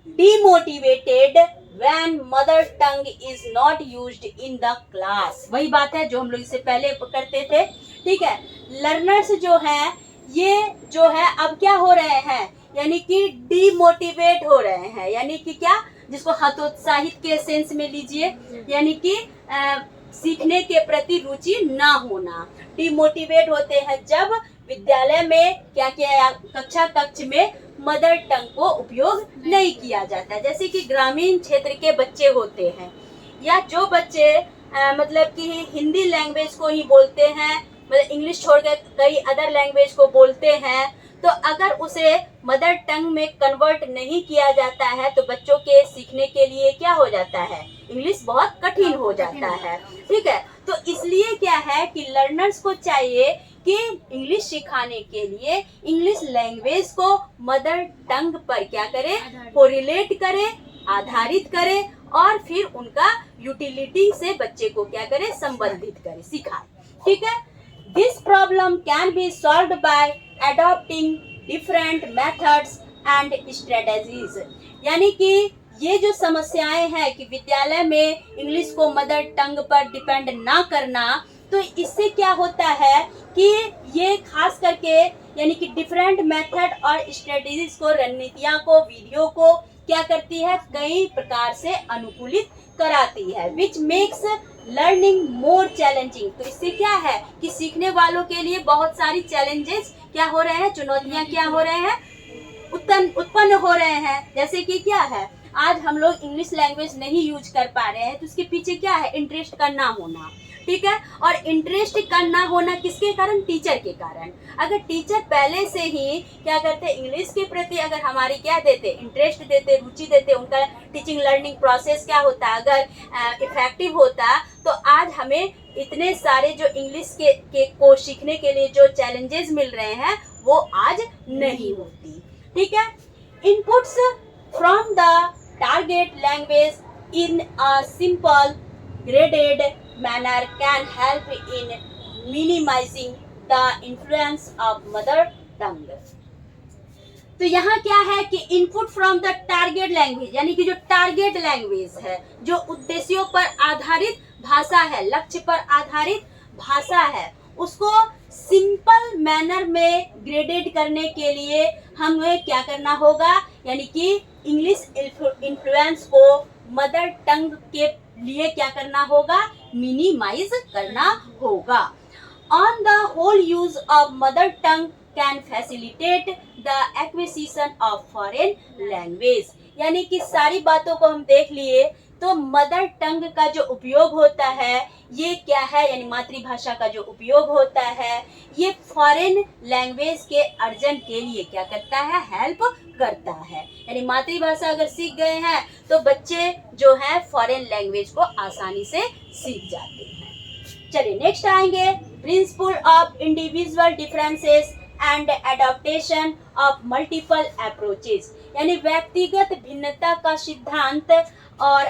demotivated when mother tongue is not used in the class। वही बात है जो हम लोग इससे पहले करते थे। ठीक है, लर्नर्स जो हैं ये जो है अब क्या हो रहे हैं, यानी कि डीमोटिवेट हो रहे हैं, यानी कि क्या, जिसको हतोत्साहित के सेंस में लीजिए, यानी कि सीखने के प्रति रुचि ना होना। डिमोटिवेट होते हैं जब विद्यालय में क्या किया, कक्ष में मदर टंग को उपयोग नहीं किया जाता। जैसे कि ग्रामीण क्षेत्र के बच्चे होते हैं या जो बच्चे मतलब कि हिंदी लैंग्वेज को ही बोलते हैं, मतलब इंग्लिश छोड़कर कई अदर लैंग्वेज को बोलते हैं, तो अगर उसे मदर टंग में कन्वर्ट नहीं किया जाता है तो बच्चों के सीखने के लिए क्या हो जाता है, इंग्लिश बहुत कठिन हो जाता है। ठीक है, तो इसलिए क्या है कि लर्नर्स को चाहिए कि इंग्लिश सिखाने के लिए इंग्लिश लैंग्वेज को मदर टंग पर क्या करे, कोरिलेट करे, आधारित करे और फिर उनका यूटिलिटी से बच्चे को क्या करे, संबंधित करे, सिखाए। ठीक है, this problem can be solved bye adopting different methods and strategies, यानी कि ये जो समस्याएं हैं कि विद्यालय में इंग्लिश को मदर टंग पर डिपेंड ना करना, तो इससे क्या होता है कि ये खास करके यानी कि डिफरेंट मेथड और स्ट्रेटजीज को, रणनीतियां को, विधियों को क्या करती है, कई प्रकार से अनुकूलित कराती है, which makes learning more challenging. तो इससे क्या है कि सीखने वालों के लिए बहुत सारी चैलेंजेस क्या हो रहे हैं, चुनौतियां क्या हो रहे हैं, उत्पन्न हो रहे हैं। जैसे कि क्या है, आज हम लोग इंग्लिश लैंग्वेज नहीं यूज कर पा रहे हैं, तो उसके पीछे क्या है, इंटरेस्ट का ना होना। ठीक है, और इंटरेस्ट का ना होना किसके कारण, टीचर के कारण। अगर टीचर पहले से ही क्या करते, इंग्लिश के प्रति अगर हमारी क्या देते, इंटरेस्ट देते, रुचि देते, उनका टीचिंग लर्निंग प्रोसेस क्या होता, अगर इफेक्टिव होता, तो आज हमें इतने सारे जो इंग्लिश के को सीखने के लिए जो चैलेंजेस मिल रहे हैं वो आज नहीं होती। ठीक है, inputs from the target language in a simple graded manner can help in minimizing the influence of mother tongue। तो यहाँ क्या है कि input from the target language, यानी कि जो टारगेट लैंग्वेज है, जो उद्देश्यों पर आधारित भाषा है, लक्ष्य पर आधारित भाषा है, उसको सिंपल मैनर में ग्रेडेड करने के लिए हमें क्या करना होगा, यानी कि इंग्लिश इन्फ्लुएंस को मदर टंग के लिए क्या करना होगा, मिनिमाइज करना होगा। On the whole use of mother tongue can facilitate the acquisition of foreign language, यानी कि सारी बातों को हम देख लिए तो मदर टंग का जो उपयोग होता है ये क्या है, यानी मातृभाषा का जो उपयोग होता है ये फॉरेन लैंग्वेज के अर्जन के लिए क्या करता है, हेल्प करता है। यानी मातृभाषा अगर सीख गए हैं तो बच्चे जो है फॉरेन लैंग्वेज को आसानी से सीख जाते हैं। चलिए नेक्स्ट आएंगे, principle of individual differences and adaptation of multiple approaches, यानी व्यक्तिगत भिन्नता का सिद्धांत और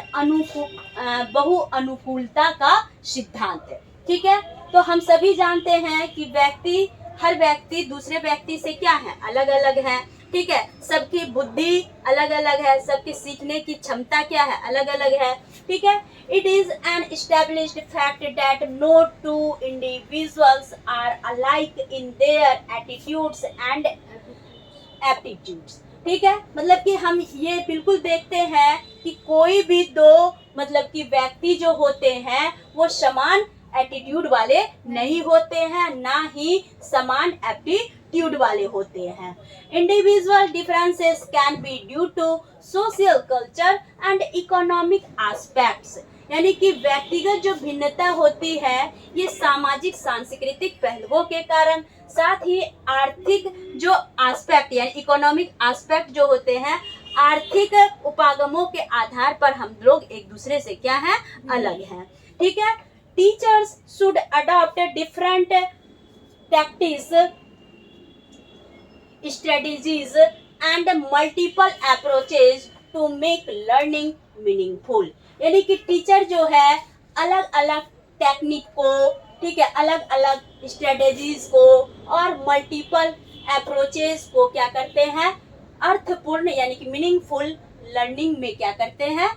बहु अनुकूलता का सिद्धांत। ठीक है, तो हम सभी जानते हैं कि हर व्यक्ति दूसरे व्यक्ति से क्या है, अलग अलग है। ठीक है, सबकी बुद्धि अलग अलग है, सबकी सीखने की क्षमता क्या है, अलग अलग है, ठीक है। It is an established fact that no two individuals are alike in their attitudes and aptitudes, ठीक है। मतलब कि हम ये बिल्कुल देखते हैं कि कोई भी दो मतलब कि व्यक्ति जो होते हैं वो समान एटीट्यूड वाले नहीं होते हैं, ना ही समान एप्टीट्यूड वाले होते हैं। Individual differences can be due to social culture and economic aspects, यानी कि व्यक्तिगत जो भिन्नता होती है ये सामाजिक सांस्कृतिक पहलुओं के कारण, साथ ही आर्थिक जो एस्पेक्ट यानी इकोनॉमिक एस्पेक्ट जो होते हैं, आर्थिक उपागमों के आधार पर हम लोग एक दूसरे से क्या है, अलग हैं, ठीक है। Teachers should adopt different tactics, strategies and multiple approaches to make learning meaningful, यानी कि टीचर जो है अलग अलग टेक्निक को, ठीक है, अलग अलग स्ट्रेटेजीज को और मल्टीपल अप्रोचेस को क्या करते हैं, अर्थपूर्ण यानी कि मीनिंगफुल लर्निंग में क्या करते हैं,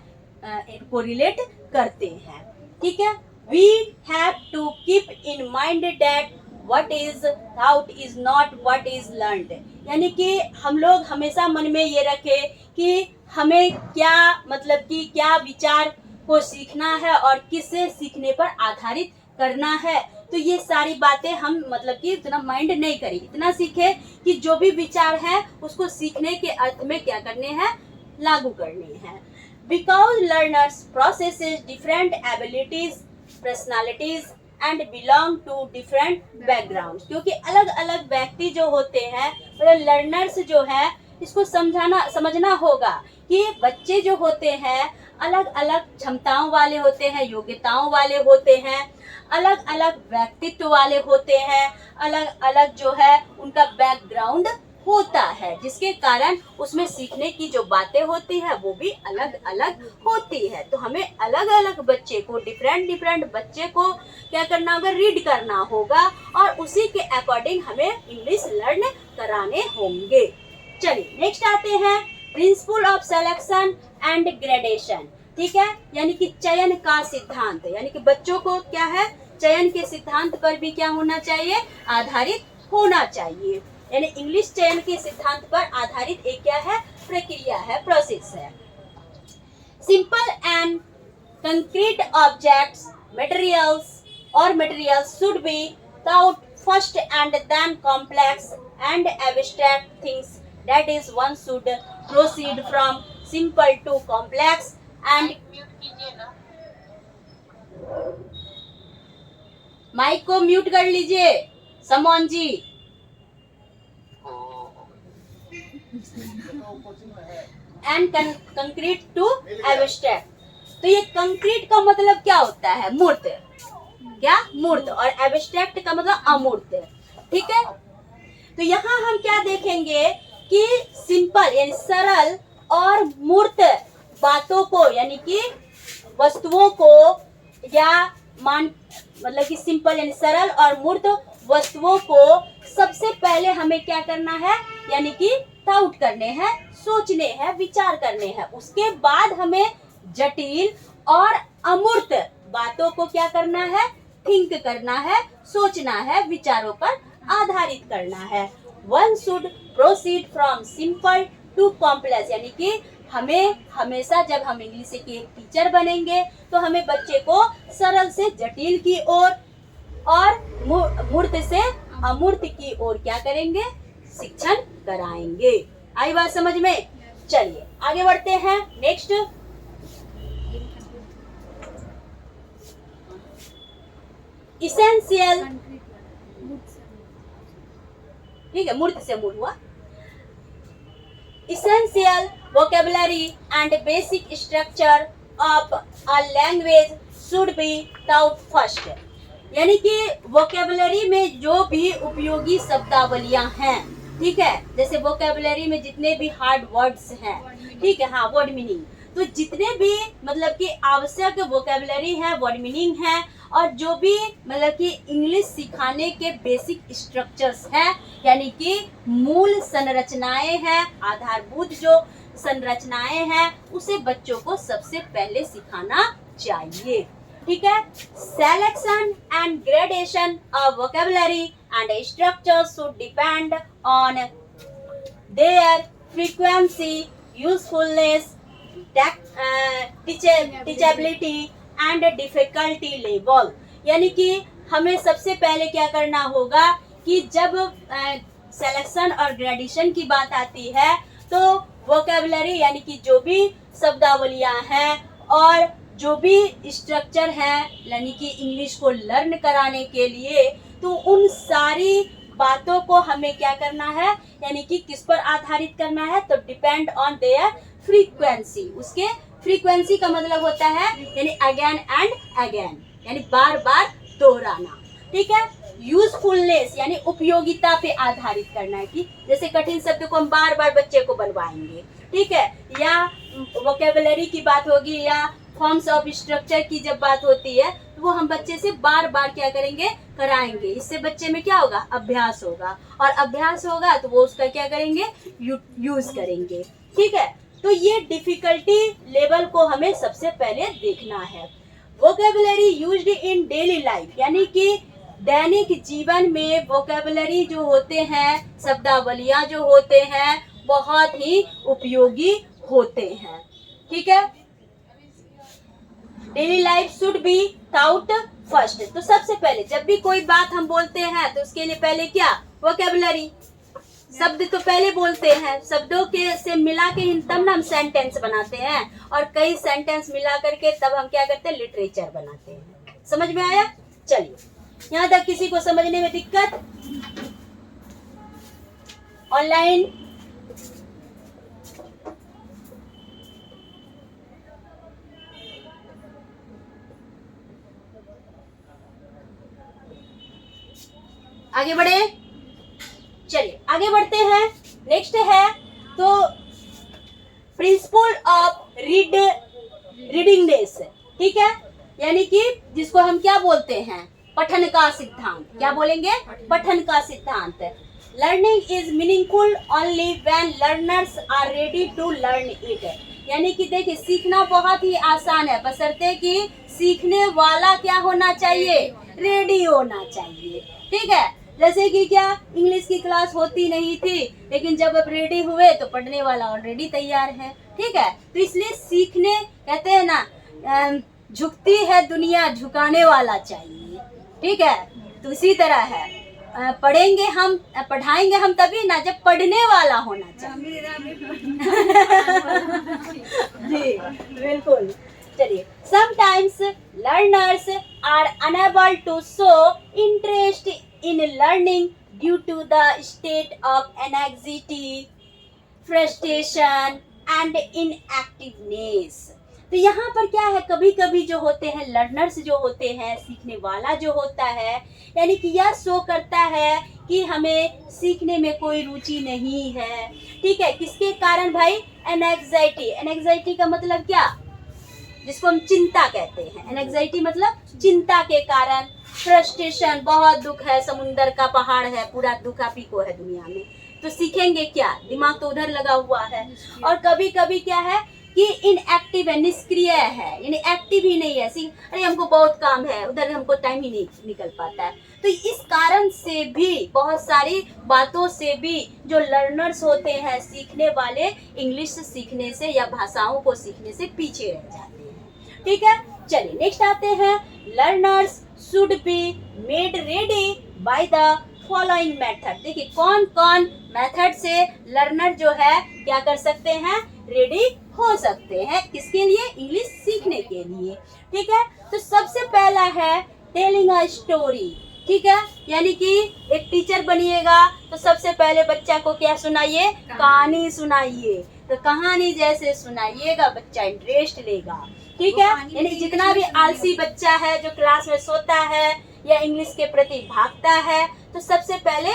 इनको रिलेट करते हैं, ठीक है। We have to keep in mind that what is thought is not what is learned, यानी कि हम लोग हमेशा मन में ये रखें कि हमें क्या मतलब कि क्या विचार को सीखना है और किससे सीखने पर आधारित करना है। तो ये सारी बातें हम मतलब कि इतना माइंड नहीं करें, इतना सीखे कि जो भी विचार है उसको सीखने के अर्थ में क्या करने हैं, लागू करने हैं। Because learners processes different abilities, personalities and belong to different background, क्योंकि अलग अलग व्यक्ति जो होते हैं मतलब लर्नर्स जो है इसको समझना होगा कि बच्चे जो होते हैं अलग अलग क्षमताओं वाले होते हैं, योग्यताओं वाले होते हैं, अलग अलग व्यक्तित्व वाले होते हैं, अलग अलग जो है उनका बैकग्राउंड होता है, जिसके कारण उसमें सीखने की जो बातें होती है वो भी अलग अलग होती है। तो हमें अलग अलग बच्चे को, डिफरेंट बच्चे को क्या करना होगा, रीड करना होगा और उसी के अकॉर्डिंग हमें इंग्लिश लर्न कराने होंगे। चलिए नेक्स्ट आते हैं, principle of selection and gradation, ठीक है, यानी कि चयन का सिद्धांत, यानी कि बच्चों को क्या है, चयन के सिद्धांत पर भी क्या होना चाहिए, आधारित होना चाहिए, यानी इंग्लिश चयन के सिद्धांत पर आधारित एक क्या है, प्रक्रिया है, प्रोसेस है। Simple and concrete objects, materials should be thought first and then complex and abstract things, that is one should proceed from simple to complex and mic को म्यूट कर लीजिए Samohan ji. And concrete to abstract, तो ये concrete का मतलब क्या होता है, मूर्त, क्या मूर्त, और एब्स्ट्रैक्ट का मतलब अमूर्त, ठीक है। तो यहाँ हम क्या देखेंगे कि सिंपल यानी सरल और मूर्त बातों को यानी कि वस्तुओं को या मतलब कि सिंपल यानी सरल और मूर्त वस्तुओं को सबसे पहले हमें क्या करना है, यानी कि थाउट करने हैं, सोचने हैं, विचार करने हैं, उसके बाद हमें जटिल और अमूर्त बातों को क्या करना है, थिंक करना है, सोचना है, विचारों पर आधारित करना है। One should proceed from simple to complex, यानी कि हमें हमेशा जब हम इंग्लिश के एक टीचर बनेंगे तो हमें बच्चे को सरल से जटिल की ओर और मूर्त से अमूर्त की ओर क्या करेंगे, शिक्षण कराएंगे। आई बात समझ में? चलिए आगे बढ़ते हैं। नेक्स्ट इसेंशियल, ठीक है, मूर्त से मूल हुआ। Essential vocabulary and basic structure of a language should be taught first, यानी कि वोकेबलरी में जो भी उपयोगी शब्दावलियां हैं, ठीक है, जैसे वोकेबलरी में जितने भी हार्ड वर्ड्स हैं, ठीक है, हाँ, वर्ड मीनिंग, तो जितने भी मतलब कि आवश्यक वोकेबलरी है, वर्ड मीनिंग है और जो भी मतलब कि इंग्लिश सिखाने के बेसिक स्ट्रक्चर्स हैं, यानी कि मूल संरचनाएं हैं, आधारभूत जो संरचनाएं हैं, उसे बच्चों को सबसे पहले सिखाना चाहिए। ठीक है। Selection and gradation of vocabulary and structure should depend on their frequency, usefulness, teachability and difficulty level। यानी कि हमें सबसे पहले क्या करना होगा कि जब सिलेक्शन और ग्रेडेशन की बात आती है तो वोकेबलरी यानी कि जो भी शब्दावलियां हैं और जो भी स्ट्रक्चर है यानी कि इंग्लिश को लर्न कराने के लिए, तो उन सारी बातों को हमें क्या करना है, यानी कि किस पर आधारित करना है, तो डिपेंड ऑन देयर फ्रीक्वेंसी। उसके फ्रीक्वेंसी का मतलब होता है यानी अगेन एंड अगेन, यानी बार बार दोहराना। ठीक है। यूजफुलनेस यानी उपयोगिता पे आधारित करना है कि जैसे कठिन शब्द को हम बार बार बच्चे को बनवाएंगे। ठीक है। या वोकेबलरी की बात होगी या फॉर्म्स ऑफ स्ट्रक्चर की जब बात होती है तो वो हम बच्चे से बार बार क्या करेंगे, कराएंगे। इससे बच्चे में क्या होगा, अभ्यास होगा, और अभ्यास होगा तो वो उसका क्या करेंगे, यूज करेंगे। ठीक है। तो ये डिफिकल्टी लेवल को हमें सबसे पहले देखना है। Vocabulary used in daily life यानी कि दैनिक जीवन में वोकेबलरी जो होते हैं, शब्दावलियां जो होते हैं, बहुत ही उपयोगी होते हैं। ठीक है। Daily life should be taut first. तो सबसे पहले जब भी कोई बात हम बोलते हैं तो उसके लिए पहले क्या, वोकेबलरी, शब्द तो पहले बोलते हैं, शब्दों के से मिला के तब ना हम सेंटेंस बनाते हैं, और कई सेंटेंस मिला करके तब हम क्या करते हैं, लिटरेचर बनाते हैं। समझ में आया? चलिए, यहाँ तक किसी को समझने में दिक्कत? ऑनलाइन आगे बढ़े, चलिए आगे बढ़ते हैं। नेक्स्ट है तो प्रिंसिपल ऑफ रीडिंगनेस। ठीक है। यानी कि जिसको हम क्या बोलते हैं, पठन का सिद्धांत। क्या बोलेंगे, पठन का सिद्धांत। Learning is meaningful only when learners are ready to learn it. यानी कि देखिए, सीखना बहुत ही आसान है, बशर्ते कि सीखने वाला क्या होना चाहिए, रेडी होना चाहिए। ठीक है। जैसे कि क्या, इंग्लिश की क्लास होती नहीं थी, लेकिन जब अब रेडी हुए तो पढ़ने वाला ऑलरेडी तैयार है। ठीक है। तो इसलिए सीखने, कहते हैं ना, झुकती है दुनिया, झुकाने वाला चाहिए। ठीक है। तो इसी तरह है, पढ़ेंगे हम, पढ़ाएंगे हम तभी ना जब पढ़ने वाला होना चाहिए। जी बिल्कुल। चलिए, sometimes learners are unable to show interest in learning due to the state of anxiety, frustration and inactiveness। तो यहाँ पर क्या है, कभी कभी जो होते हैं लर्नर्स, जो होते हैं सीखने वाला जो होता है, यानी कि यह शो करता है कि हमें सीखने में कोई रुचि नहीं है। ठीक है। किसके कारण भाई, एनेक्साइटी। एनेक्साइटी का मतलब क्या, जिसको हम चिंता कहते हैं। एनेक्साइटी मतलब चिंता के कारण। फ्रस्ट्रेशन, बहुत दुख है, समुंदर का पहाड़ है, पूरा दुखा पीको है दुनिया में, तो सीखेंगे क्या, दिमाग तो उधर लगा हुआ है। और कभी कभी क्या है कि इनएक्टिव है, निष्क्रिय है, यानी एक्टिव ही नहीं है, अरे हमको बहुत काम है, उधर हमको टाइम ही नहीं निकल पाता है। तो इस कारण से भी, बहुत सारी बातों से भी जो लर्नर्स होते हैं, सीखने वाले, इंग्लिश सीखने से या भाषाओं को सीखने से पीछे रह जाते हैं। ठीक है। चलिए नेक्स्ट आते हैं, learners should be made ready by the following method. देखिए कौन कौन मेथड से लर्नर जो है क्या कर सकते हैं, रेडी हो सकते हैं, किसके लिए, इंग्लिश सीखने के लिए। ठीक है। तो सबसे पहला है टेलिंग अ स्टोरी। ठीक है। यानी कि एक टीचर बनिएगा तो सबसे पहले बच्चा को क्या सुनाइए, कहानी सुनाइए। तो कहानी जैसे सुनाइएगा बच्चा इंटरेस्ट लेगा। ठीक है। यानी जितना भी आलसी बच्चा है जो क्लास में सोता है या इंग्लिश के प्रति भागता है, तो सबसे पहले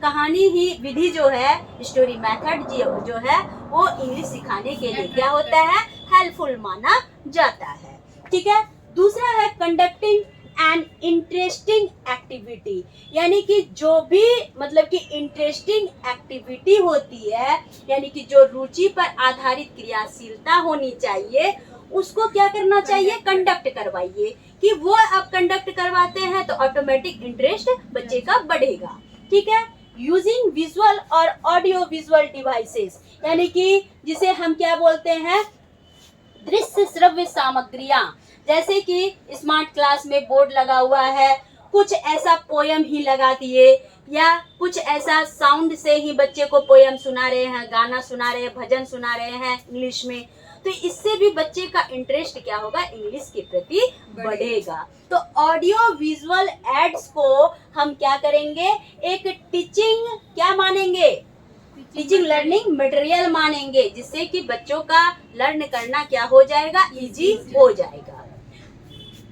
कहानी ही विधि जो है, स्टोरी मेथड जो है, वो इंग्लिश सिखाने के लिए क्या होता है, हेल्पफुल माना जाता है। ठीक है। दूसरा है कंडक्टिंग एन एक्टिविटी, यानी कि जो भी मतलब कि इंटरेस्टिंग एक्टिविटी होती है, यानी कि जो रुचि पर आधारित क्रियाशीलता होनी चाहिए, उसको क्या करना चाहिए, कंडक्ट करवाइए। कि वो आप कंडक्ट करवाते हैं तो ऑटोमेटिक इंटरेस्ट बच्चे का बढ़ेगा। ठीक है। यूजिंग विजुअल और ऑडियो विजुअल डिवाइसेस, यानी कि जिसे हम क्या बोलते हैं, दृश्य श्रव्य सामग्रियां, जैसे कि स्मार्ट क्लास में बोर्ड लगा हुआ है, कुछ ऐसा पोयम ही लगा दिए या कुछ ऐसा साउंड से ही बच्चे को पोयम सुना रहे हैं, गाना सुना रहे हैं, भजन सुना रहे हैं इंग्लिश में, तो इससे भी बच्चे का इंटरेस्ट क्या होगा, इंग्लिश के प्रति बढ़ेगा। तो ऑडियो विजुअल एड्स को हम क्या करेंगे, एक टीचिंग क्या मानेंगे, टीचिंग लर्निंग मटेरियल मानेंगे, जिससे कि बच्चों का लर्न करना क्या हो जाएगा, इजी हो जाएगा।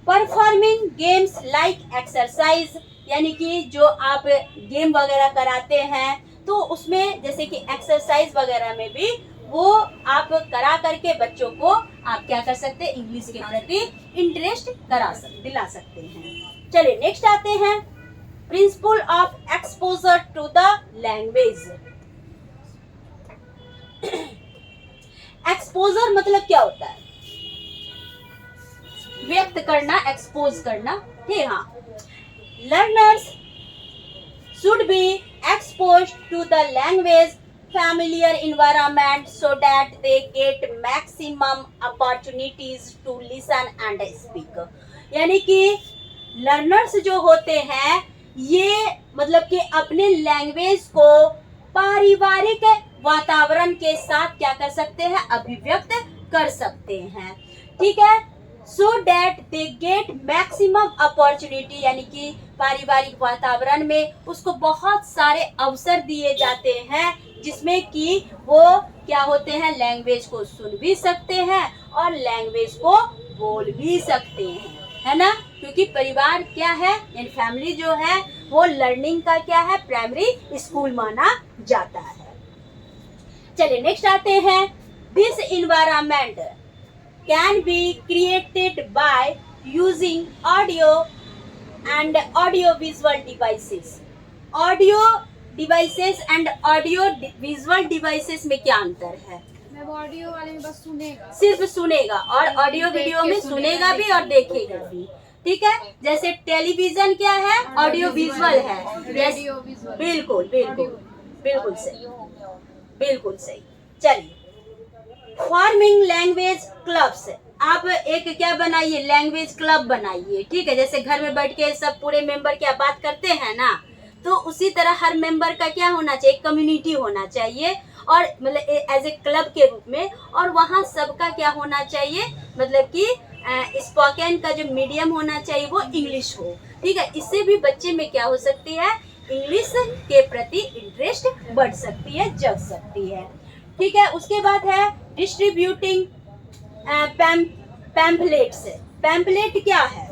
परफॉर्मिंग गेम्स लाइक एक्सरसाइज, यानी कि जो आप गेम वगैरह कराते हैं तो उसमें जैसे कि एक्सरसाइज वगैरह में भी वो आप करा करके बच्चों को आप क्या कर सकते हैं, इंग्लिश के प्रति इंटरेस्ट दिला सकते हैं। चलिए नेक्स्ट आते हैं, principle of exposure to the language. Exposure मतलब क्या होता है, व्यक्त करना, एक्सपोज करना। ठीक, हाँ। Learners should be exposed to the language familiar environment so that they get maximum opportunities to listen and speak, यानी कि लर्नर्स जो होते हैं ये मतलब कि अपने लैंग्वेज को पारिवारिक वातावरण के साथ क्या कर सकते हैं, अभिव्यक्त कर सकते हैं। ठीक है। so that they get maximum opportunity, यानी कि पारिवारिक वातावरण में उसको बहुत सारे अवसर दिए जाते हैं, जिसमें कि वो क्या होते हैं, लैंग्वेज को सुन भी सकते हैं और लैंग्वेज को बोल भी सकते हैं, है ना। क्योंकि परिवार क्या है, यानी फैमिली जो है वो लर्निंग का क्या है, प्राइमरी स्कूल माना जाता है। चलिए नेक्स्ट आते हैं, this environment can be created by using audio and audio visual devices. Audio devices and audio visual devices में क्या अंतर है, मैं ऑडियो वाले में बस सुनेगा, सिर्फ सुनेगा, और ऑडियो वीडियो में सुनेगा भी और देखेगा भी। ठीक है। जैसे टेलीविजन क्या है, ऑडियो विजुअल है, रेडियो विजुअल, बिल्कुल बिल्कुल बिल्कुल सही, बिल्कुल सही। चलिए, फॉर्मिंग लैंग्वेज क्लब्स, आप एक क्या बनाइए, लैंग्वेज क्लब बनाइए। ठीक है। जैसे घर में बैठ के सब पूरे मेंबर क्या बात करते हैं ना, तो उसी तरह हर मेंबर का क्या होना चाहिए, कम्युनिटी होना चाहिए, और मतलब एज ए क्लब के रूप में, और वहाँ सबका क्या होना चाहिए, मतलब कि स्पोकन का जो मीडियम होना चाहिए वो इंग्लिश हो। ठीक है। इससे भी बच्चे में क्या हो सकती है, इंग्लिश के प्रति इंटरेस्ट बढ़ सकती है, जग सकती है। ठीक है। उसके बाद है डिस्ट्रीब्यूटिंग पैम्पलेट्स। पैम्पलेट क्या है,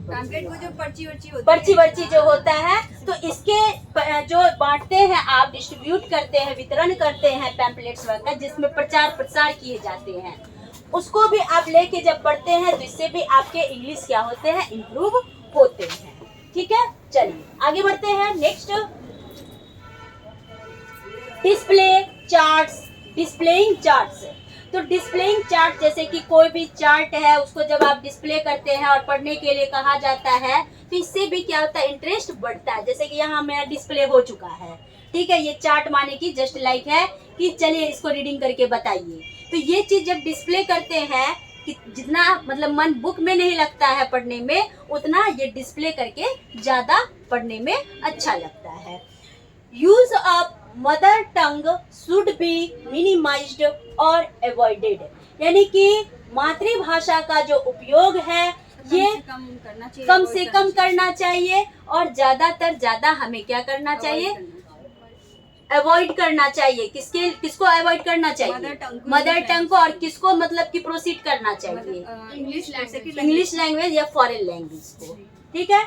पैम्पलेट वो जो पर्ची वर्ची होती पर्ची वर्ची जो होता है, तो इसके जो बांटते हैं आप, डिस्ट्रीब्यूट करते हैं, वितरण करते हैं पैम्पलेट्स वगैरह, जिसमें प्रचार प्रसार किए जाते हैं, उसको भी आप लेके जब पढ़ते हैं तो इससे भी आपके इंग्लिश क्या होते हैं, इम्प्रूव होते हैं। ठीक है। चलिए आगे बढ़ते हैं। Next, display charts, displaying charts. तो डिस्प्लेइंग चार्ट, जैसे कि कोई भी चार्ट है उसको जब आप डिस्प्ले करते हैं और पढ़ने के लिए कहा जाता है, तो इससे भी क्या होता है, इंटरेस्ट बढ़ता है। जैसे कि यहाँ मेरा डिस्प्ले हो चुका है। ठीक है। ये चार्ट माने की जस्ट लाइक है कि चलिए इसको रीडिंग करके बताइए। तो ये चीज जब डिस्प्ले करते हैं कि जितना मतलब मन बुक में नहीं लगता है पढ़ने में, उतना ये डिस्प्ले करके ज्यादा पढ़ने में अच्छा लगता है। Use of mother tongue should be minimised और अवॉइडेड, यानी कि मातृभाषा का जो उपयोग है ये कम से कम करना चाहिए, और ज्यादातर ज्यादा हमें क्या करना चाहिए, अवॉइड करना चाहिए। किसको अवॉइड करना चाहिए, मदर टंग को, और किसको मतलब कि प्रोसीड करना चाहिए, इंग्लिश लैंग्वेज या फॉरेन लैंग्वेज को। ठीक है।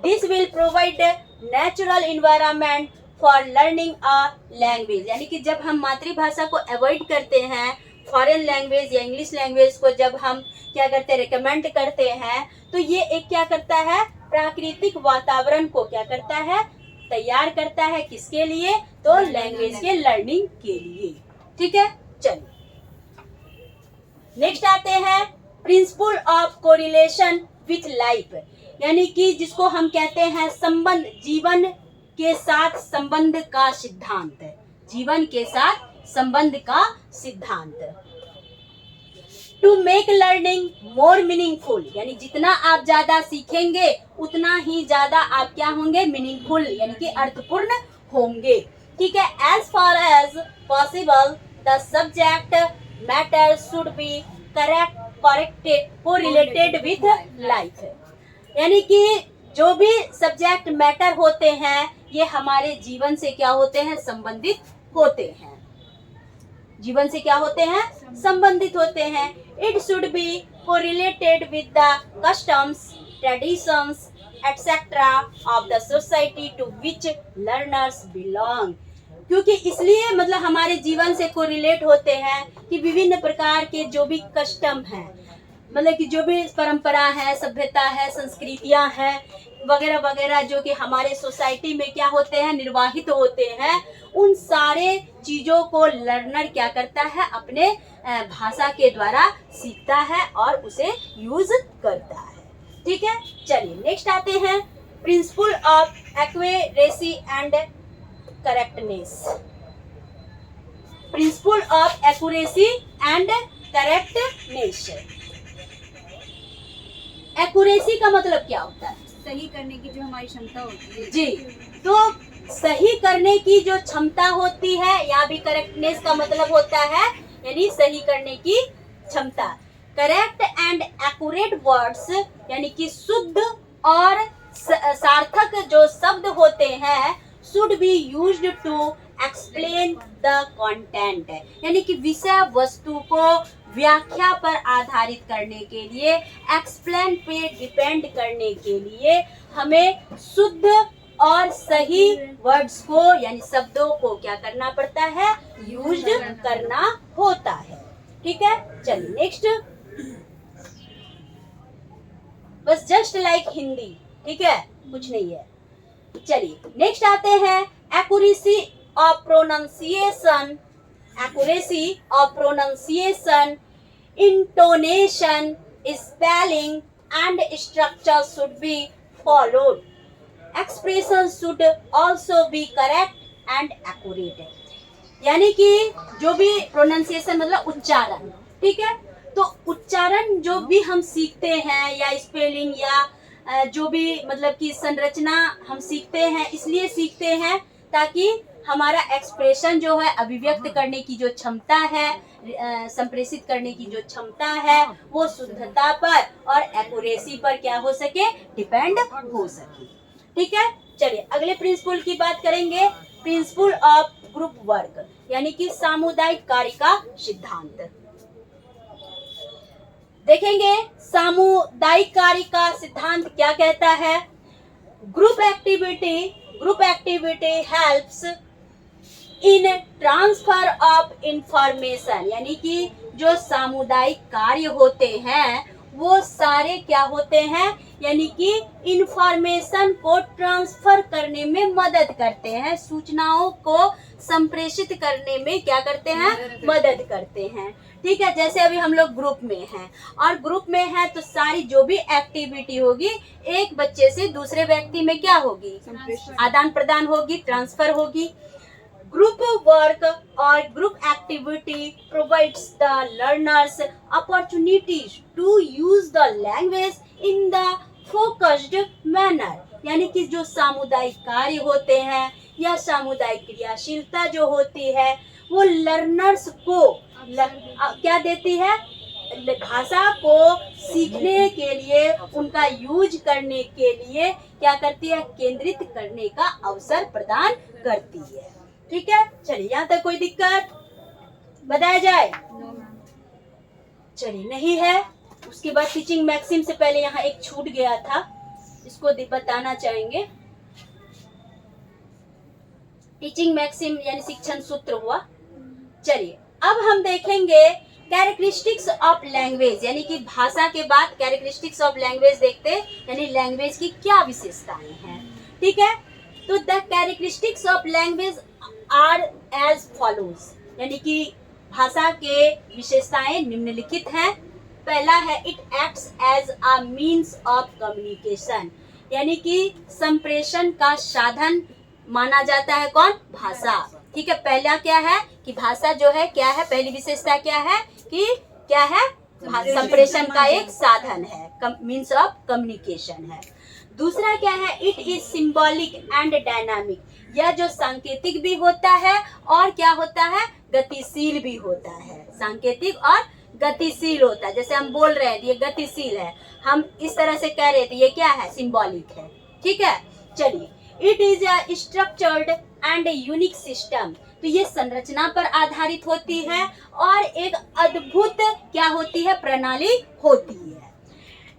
This will provide natural environment for learning a language, यानी कि जब हम मातृभाषा को अवॉइड करते हैं फॉरेन लैंग्वेज या इंग्लिश लैंग्वेज को जब हम क्या करते हैं, रिकमेंड करते हैं, तो ये एक क्या करता है, प्राकृतिक वातावरण को क्या करता है, तैयार करता है। किसके लिए? तो लैंग्वेज के लर्निंग के लिए। ठीक है, चलिए नेक्स्ट आते हैं principle of correlation with life, यानी कि जिसको हम कहते हैं संबंध, जीवन के साथ संबंध का सिद्धांत, जीवन के साथ संबंध का सिद्धांत। To make learning more meaningful, यानी जितना आप ज्यादा सीखेंगे उतना ही ज्यादा आप क्या होंगे, मीनिंगफुल, यानी कि अर्थपूर्ण होंगे। ठीक है, as far as possible the subject matter should be corrected correlated with life, यानी कि जो भी सब्जेक्ट मैटर होते हैं ये हमारे जीवन से क्या होते हैं, संबंधित होते हैं। जीवन से क्या होते हैं, संबंधित होते हैं। It should be correlated with the customs, traditions etcetera of the society to which learners belong, क्योंकि इसलिए मतलब हमारे जीवन से कोरिलेट होते हैं कि विभिन्न प्रकार के जो भी कस्टम हैं, मतलब कि जो भी परंपरा है, सभ्यता है, संस्कृतियां हैं वगैरह वगैरह, जो कि हमारे सोसाइटी में क्या होते हैं, निर्वाहित होते हैं, उन सारे चीजों को लर्नर क्या करता है, अपने भाषा के द्वारा सीखता है और उसे यूज करता है। ठीक है, चलिए नेक्स्ट आते हैं principle of accuracy and correctness. Principle of accuracy and correctness. Accuracy का मतलब क्या होता है? सही करने की जो हमारी क्षमता होती है। जी, तो सही करने की जो क्षमता होती है, यहाँ भी करेक्टनेस का मतलब होता है यानी सही करने की क्षमता। करेक्ट एंड एक्यूरेट वर्ड्स, यानी कि शुद्ध और सार्थक जो शब्द होते हैं, should be used to explain the content, यानी कि विषय वस्तु को व्याख्या पर आधारित करने के लिए, एक्सप्लेन पे डिपेंड करने के लिए हमें शुद्ध और सही वर्ड्स को यानी शब्दों को क्या करना पड़ता है, यूज करना होता है। ठीक है, चलिए नेक्स्ट, बस जस्ट लाइक हिंदी, ठीक है, कुछ नहीं है। चलिए नेक्स्ट आते हैं accuracy of pronunciation. Accuracy of pronunciation, intonation, spelling and structure should be followed. Expressions should also be correct and accurate. यानी कि जो भी प्रोनाउंसिएशन मतलब उच्चारण, ठीक है, तो उच्चारण जो भी हम सीखते हैं या स्पेलिंग या जो भी मतलब कि संरचना हम सीखते हैं, इसलिए सीखते हैं ताकि हमारा एक्सप्रेशन जो है, अभिव्यक्त करने की जो क्षमता है, संप्रेषित करने की जो क्षमता है, वो शुद्धता पर और एक्यूरेसी पर क्या हो सके, डिपेंड हो सके। ठीक है, चलिए अगले प्रिंसिपल की बात करेंगे, प्रिंसिपल ऑफ ग्रुप वर्क, यानी कि सामुदायिक कार्य का सिद्धांत। देखेंगे सामुदायिक कार्य का सिद्धांत क्या कहता है। Group activity helps in transfer of information, यानी कि जो सामुदायिक कार्य होते हैं वो सारे क्या होते हैं, यानी कि इंफॉर्मेशन को ट्रांसफर करने में मदद करते हैं, सूचनाओं को संप्रेषित करने में क्या करते हैं, मदद करते हैं। ठीक है, जैसे अभी हम लोग ग्रुप में हैं और ग्रुप में है तो सारी जो भी एक्टिविटी होगी एक बच्चे से दूसरे व्यक्ति में क्या होगी, आदान प्रदान होगी, ट्रांसफर होगी। Group work or group activity provides the learners opportunities to use the language in the focused manner, यानी कि जो सामुदायिक कार्य होते हैं या सामुदायिक क्रियाशीलता जो होती है वो लर्नर्स को क्या देती है, भाषा को सीखने के लिए, उनका यूज करने के लिए क्या करती है, केंद्रित करने का अवसर प्रदान करती है। ठीक है, चलिए यहाँ तक कोई दिक्कत बताया जाए, चलिए नहीं है। उसके बाद टीचिंग मैक्सिम से पहले यहाँ एक छूट गया था, इसको बताना चाहेंगे। टीचिंग मैक्सिम यानी शिक्षण सूत्र हुआ। चलिए अब हम देखेंगे कैरेक्टरिस्टिक्स ऑफ लैंग्वेज, यानी कि भाषा के बाद कैरेक्टरिस्टिक्स ऑफ लैंग्वेज देखते हैं, यानी लैंग्वेज की क्या विशेषताएं हैं। ठीक है, तो the characteristics of language are as follows, यानी कि भाषा के विशेषताएं निम्नलिखित हैं। पहला है it acts as a means of communication, यानी कि संप्रेषण का साधन माना जाता है कौन, भाषा। ठीक है, पहला क्या है कि भाषा जो है क्या है, पहली विशेषता क्या है कि क्या है, संप्रेषण का एक साधन है, मीन्स ऑफ कम्युनिकेशन है। दूसरा क्या है, it is symbolic and dynamic, यह जो सांकेतिक भी होता है और क्या होता है, गतिशील भी होता है, सांकेतिक और गतिशील होता है। जैसे हम बोल रहे हैं ये गतिशील है, हम इस तरह से कह रहे थे ये क्या है, सिंबॉलिक है। ठीक है, चलिए, it is a structured and unique system, तो ये संरचना पर आधारित होती है और एक अद्भुत क्या होती है, प्रणाली होती है।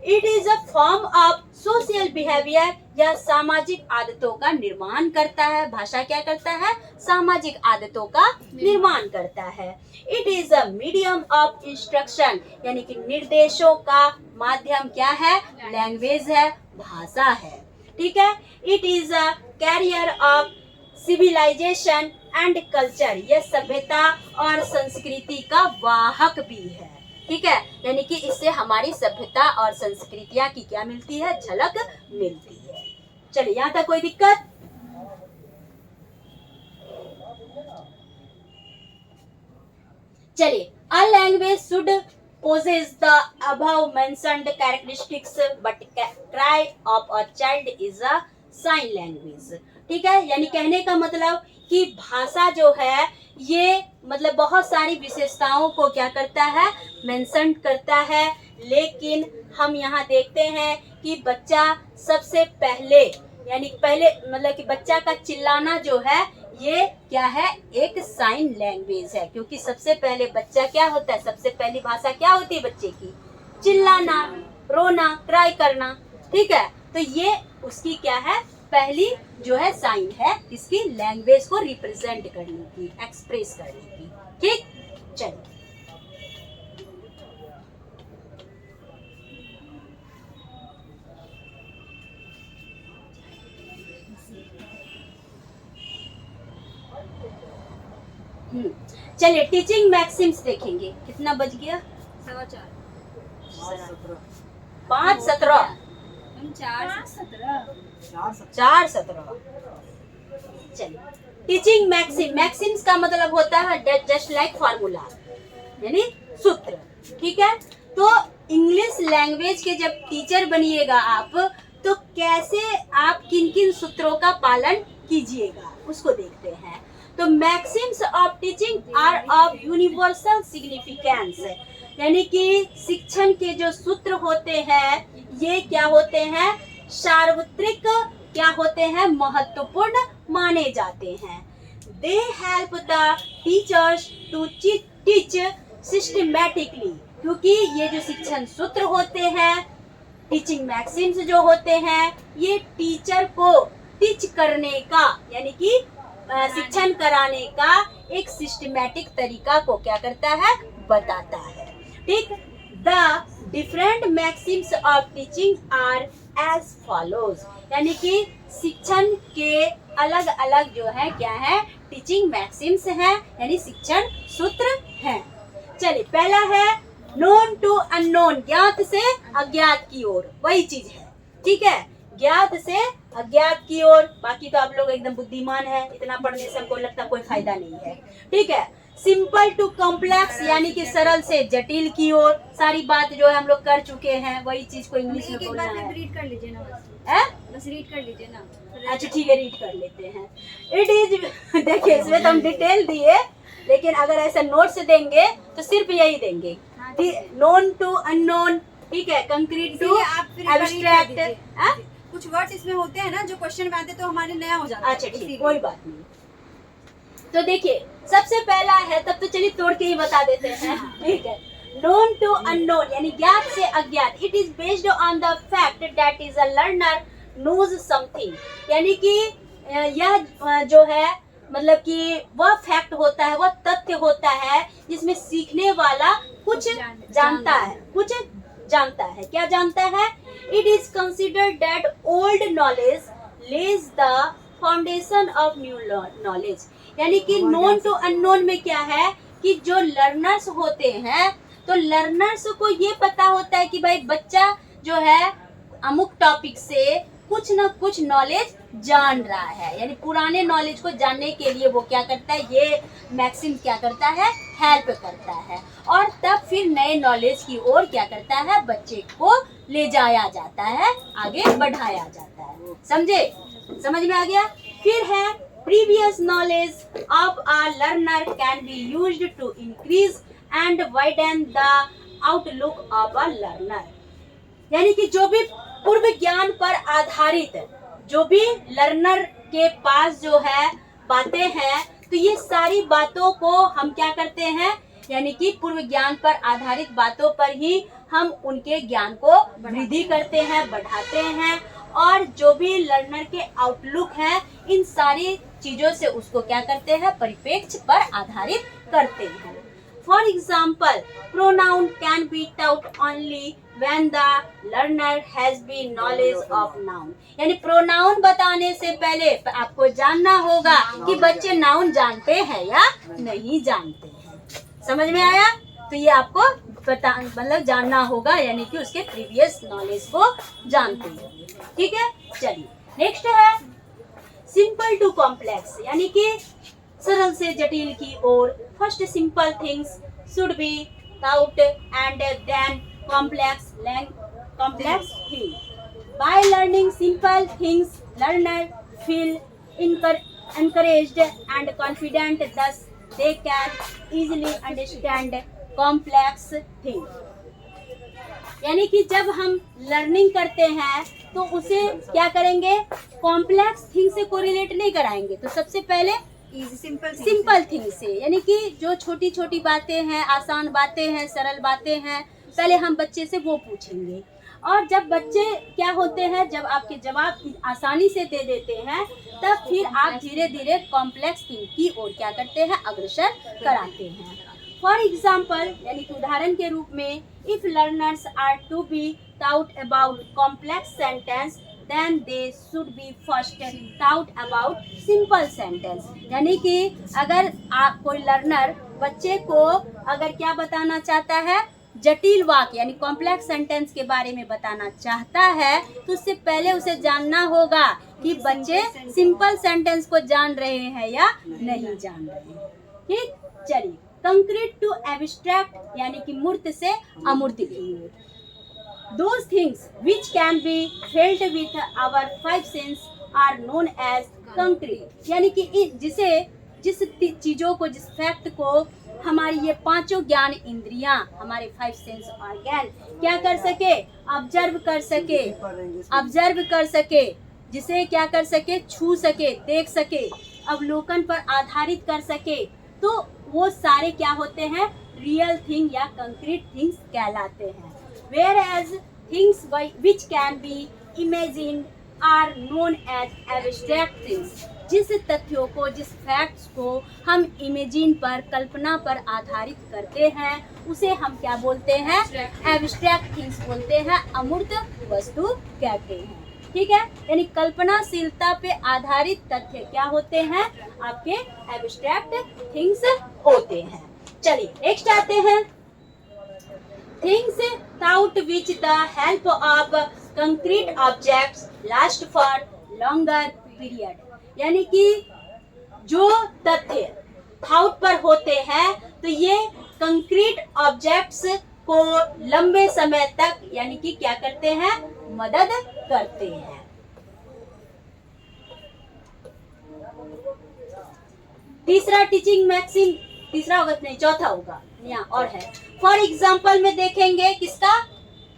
It is a form of social behaviour, या सामाजिक आदतों का निर्माण करता है। भाषा क्या करता है, सामाजिक आदतों का निर्माण करता है। It is a medium of instruction, यानी कि निर्देशों का माध्यम क्या है, लैंग्वेज है, भाषा है। ठीक है, it is a carrier of civilisation and culture, यह सभ्यता और संस्कृति का वाहक भी है। ठीक है, यानी कि इससे हमारी सभ्यता और संस्कृतियां की क्या मिलती है, झलक मिलती है। चलिए, यहाँ तक कोई दिक्कत? चलिए, a language should possess the above mentioned characteristics, but cry of a child is a sign language। ठीक है, यानी कहने का मतलब कि भाषा जो है ये मतलब बहुत सारी विशेषताओं को क्या करता है, मेंशन करता है, लेकिन हम यहाँ देखते हैं कि बच्चा सबसे पहले, यानी पहले मतलब कि बच्चा का चिल्लाना जो है ये क्या है, एक साइन लैंग्वेज है, क्योंकि सबसे पहले बच्चा क्या होता है, सबसे पहली भाषा क्या होती है बच्चे की, चिल्लाना, रोना, क्राई करना। ठीक है, तो ये उसकी क्या है, पहली जो है साइन है, इसकी लैंग्वेज को रिप्रेजेंट करने की, एक्सप्रेस करने की। ठीक, चलिए, चलिए टीचिंग मैक्सिम्स देखेंगे। कितना बज गया, 4:15। 5:17 4:17। चलिए, टीचिंग मैक्सिम, मैक्सिम्स का मतलब होता है जस्ट लाइक फार्मूला, यानी सूत्र। ठीक है, तो इंग्लिश लैंग्वेज के जब टीचर बनिएगा आप, तो कैसे आप किन किन सूत्रों का पालन कीजिएगा उसको देखते हैं। तो maxims of teaching are of universal significance, यानी कि शिक्षण के जो सूत्र होते हैं ये क्या होते हैं, सार्वत्रिक क्या होते हैं, महत्वपूर्ण माने जाते हैं। They help the teachers to teach systematically, क्योंकि ये जो शिक्षण सूत्र होते हैं, टीचिंग मैक्सिम्स जो होते हैं, ये टीचर को टीच करने का, यानी कि शिक्षण कराने का एक सिस्टमैटिक तरीका को क्या करता है, बताता है। ठीक, the different maxims of teaching are as follows, यानी कि शिक्षण के अलग अलग जो है क्या है, टीचिंग मैक्सिम्स हैं, यानी शिक्षण सूत्र हैं। चलिए, पहला है नोन टू अननोन, ज्ञात से अज्ञात की ओर, वही चीज है। ठीक है, ज्ञात से अज्ञात की ओर। बाकी तो आप लोग एकदम बुद्धिमान है, इतना पढ़ने से हमको लगता कोई फायदा नहीं है। ठीक है, सिंपल टू कॉम्प्लेक्स, यानी कि सरल से जटिल की ओर। सारी बात जो है हम लोग कर चुके हैं, वही चीज को इंग्लिश में बोलना है। रीड कर लीजिए ना, बस रीड कर लीजिए ना। अच्छा ठीक है, रीड कर लेते हैं। इट इज देखिए, इसमें तो हम डिटेल दिए, लेकिन अगर ऐसा नोट्स देंगे तो सिर्फ यही देंगे, नोन टू अननोन। ठीक है, कंक्रीट टू एब्स्ट्रैक्ट। कुछ वर्ड्स इसमें होते हैं ना जो क्वेश्चन में आते तो हमारे नया हो जाता है। अच्छा ठीक, कोई बात नहीं। तो देखिए, सबसे पहला है, तब तो चलिए तोड़ के ही बता देते हैं। ठीक है, नोन टू अननोन, यानी ज्ञात से अज्ञात। It is based on the fact that is a learner knows something, यानी कि यह जो है मतलब कि वह फैक्ट होता है, वह तथ्य होता है जिसमें सीखने वाला कुछ जानता है, कुछ जानता है। क्या जानता है? It is considered that old knowledge Lay's the foundation of new knowledge. यानी कि नोन टू अननोन में क्या है कि जो लर्नर्स होते हैं, तो लर्नर्स को ये पता होता है कि भाई बच्चा जो है अमुक टॉपिक से कुछ ना कुछ नॉलेज जान रहा है, यानी पुराने नॉलेज को जानने के लिए वो क्या करता है, ये मैक्सिम क्या करता है, हेल्प करता है। और तब फिर नए नॉलेज की ओर क्या करता है, बच्चे को ले जाया जाता है, आगे बढ़ाया जाता है। समझे? समझ में आ गया? फिर है previous knowledge of a learner can be used to increase and widen the outlook of a learner। यानी कि जो भी पूर्व ज्ञान पर आधारित जो भी लर्नर के पास जो है बातें हैं, तो ये सारी बातों को हम क्या करते हैं, यानी कि पूर्व ज्ञान पर आधारित बातों पर ही हम उनके ज्ञान को वृद्धि करते हैं, बढ़ाते हैं। और जो भी लर्नर के आउटलुक है, इन सारी चीजों से उसको क्या करते हैं, परिप्रेक्ष्य पर आधारित करते हैं। For example, pronoun can be taut only when the learner has been knowledge of noun। यानी प्रोनाउन बताने से पहले आपको जानना होगा कि बच्चे नाउन जानते हैं या नहीं जानते हैं। समझ में आया? तो ये आपको पता मतलब जानना होगा, यानी कि उसके प्रीवियस नॉलेज को जानते हैं। ठीक है, चलिए नेक्स्ट है सिंपल टू कॉम्प्लेक्स, यानी कि सरल से जटिल की ओर। First simple things should be thought and then complex thing। By learning simple things, learner feel encouraged and confident, thus they can easily understand complex thing। यानी कि जब हम लर्निंग करते हैं तो उसे क्या करेंगे, कॉम्प्लेक्स थिंग से कोरिलेट नहीं कराएंगे। तो सबसे पहले सिंपल थिंग से, यानी कि जो छोटी छोटी बातें हैं, आसान बातें हैं, सरल बातें हैं, पहले हम बच्चे से वो पूछेंगे। और जब बच्चे क्या होते हैं, जब आपके जवाब आसानी से दे देते हैं, तब फिर आप धीरे धीरे कॉम्प्लेक्स थिंग की ओर क्या करते हैं, अग्रसर कराते हैं। फॉर एग्जाम्पल, यानी कि उदाहरण के रूप में, if learners are to be taught about complex sentence then they should be first taught about simple sentence. यानी कि अगर आप कोई लर्नर बच्चे को अगर क्या बताना चाहता है, जटिल वाक्य यानी कॉम्प्लेक्स सेंटेंस के बारे में बताना चाहता है, तो उससे पहले उसे जानना होगा कि बच्चे सिंपल सेंटेंस को जान रहे हैं या नहीं जान रहे हैं। ठीक, चलिए कंक्रीट टू एब्स्ट्रैक्ट, यानी कि मूर्त से अमूर्त की ओर। Those things which can be felt with our five senses are known as concrete। यानी कि जिस चीजों को, जिस फैक्ट को हमारी ये पांचों ज्ञान इंद्रियां, हमारे फाइव सेंस ऑर्गन क्या कर सके, ऑब्जर्व कर सके, जिसे क्या कर सके, छू सके, देख सके, अवलोकन पर आधारित कर सके, तो वो सारे क्या होते हैं, रियल थिंग या कंक्रीट थिंग्स कहलाते हैं। Whereas things which can be imagined are known as abstract things। जिस तथ्यों को, जिस फैक्ट्स को हम इमेजिन पर, कल्पना पर आधारित करते हैं, उसे हम क्या बोलते हैं, एब्स्ट्रैक्ट थिंग्स बोलते हैं, अमूर्त वस्तु कहते हैं। ठीक है, यानी कल्पनाशीलता पे आधारित तथ्य क्या होते हैं, आपके एब्स्ट्रैक्ट थिंग्स होते हैं। चलिए नेक्स्ट आते हैं, things thought which the help of concrete objects last for longer period। यानी कि जो तथ्य थाउट पर होते हैं, तो ये कंक्रीट ऑब्जेक्ट्स को लंबे समय तक यानी कि क्या करते हैं, मदद करते हैं। तीसरा टीचिंग मैक्सिम, तीसरा होगा नहीं, चौथा होगा यहाँ और है। फॉर एग्जाम्पल में देखेंगे किसका,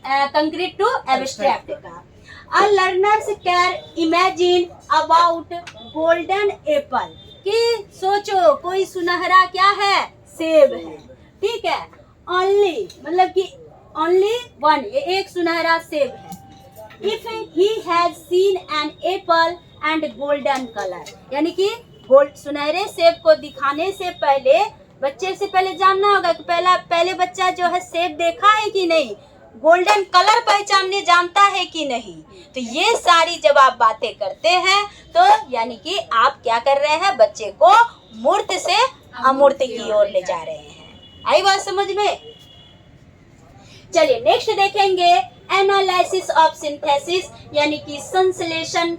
कंक्रीट टू एब्स्ट्रैक्ट का। A learners can imagine about golden apple। कि सोचो कोई सुनहरा क्या है, सेब है। ठीक है, only मतलब कि only one, एक सुनहरा सेब है। If he has seen an apple and golden color, यानी कि सुनहरे सेब को दिखाने से पहले बच्चे से पहले जानना होगा कि पहले बच्चा जो है सेब देखा है कि नहीं, गोल्डन कलर पहचानने जानता है कि नहीं। तो ये सारी जब आप बातें करते हैं तो यानी कि आप क्या कर रहे हैं, बच्चे को मूर्त से अमूर्त की ओर ले जा रहे हैं। आई बात समझ में? चलिए नेक्स्ट देखेंगे एनालिसिस ऑफ सिंथेसिस, यानी कि संश्लेषण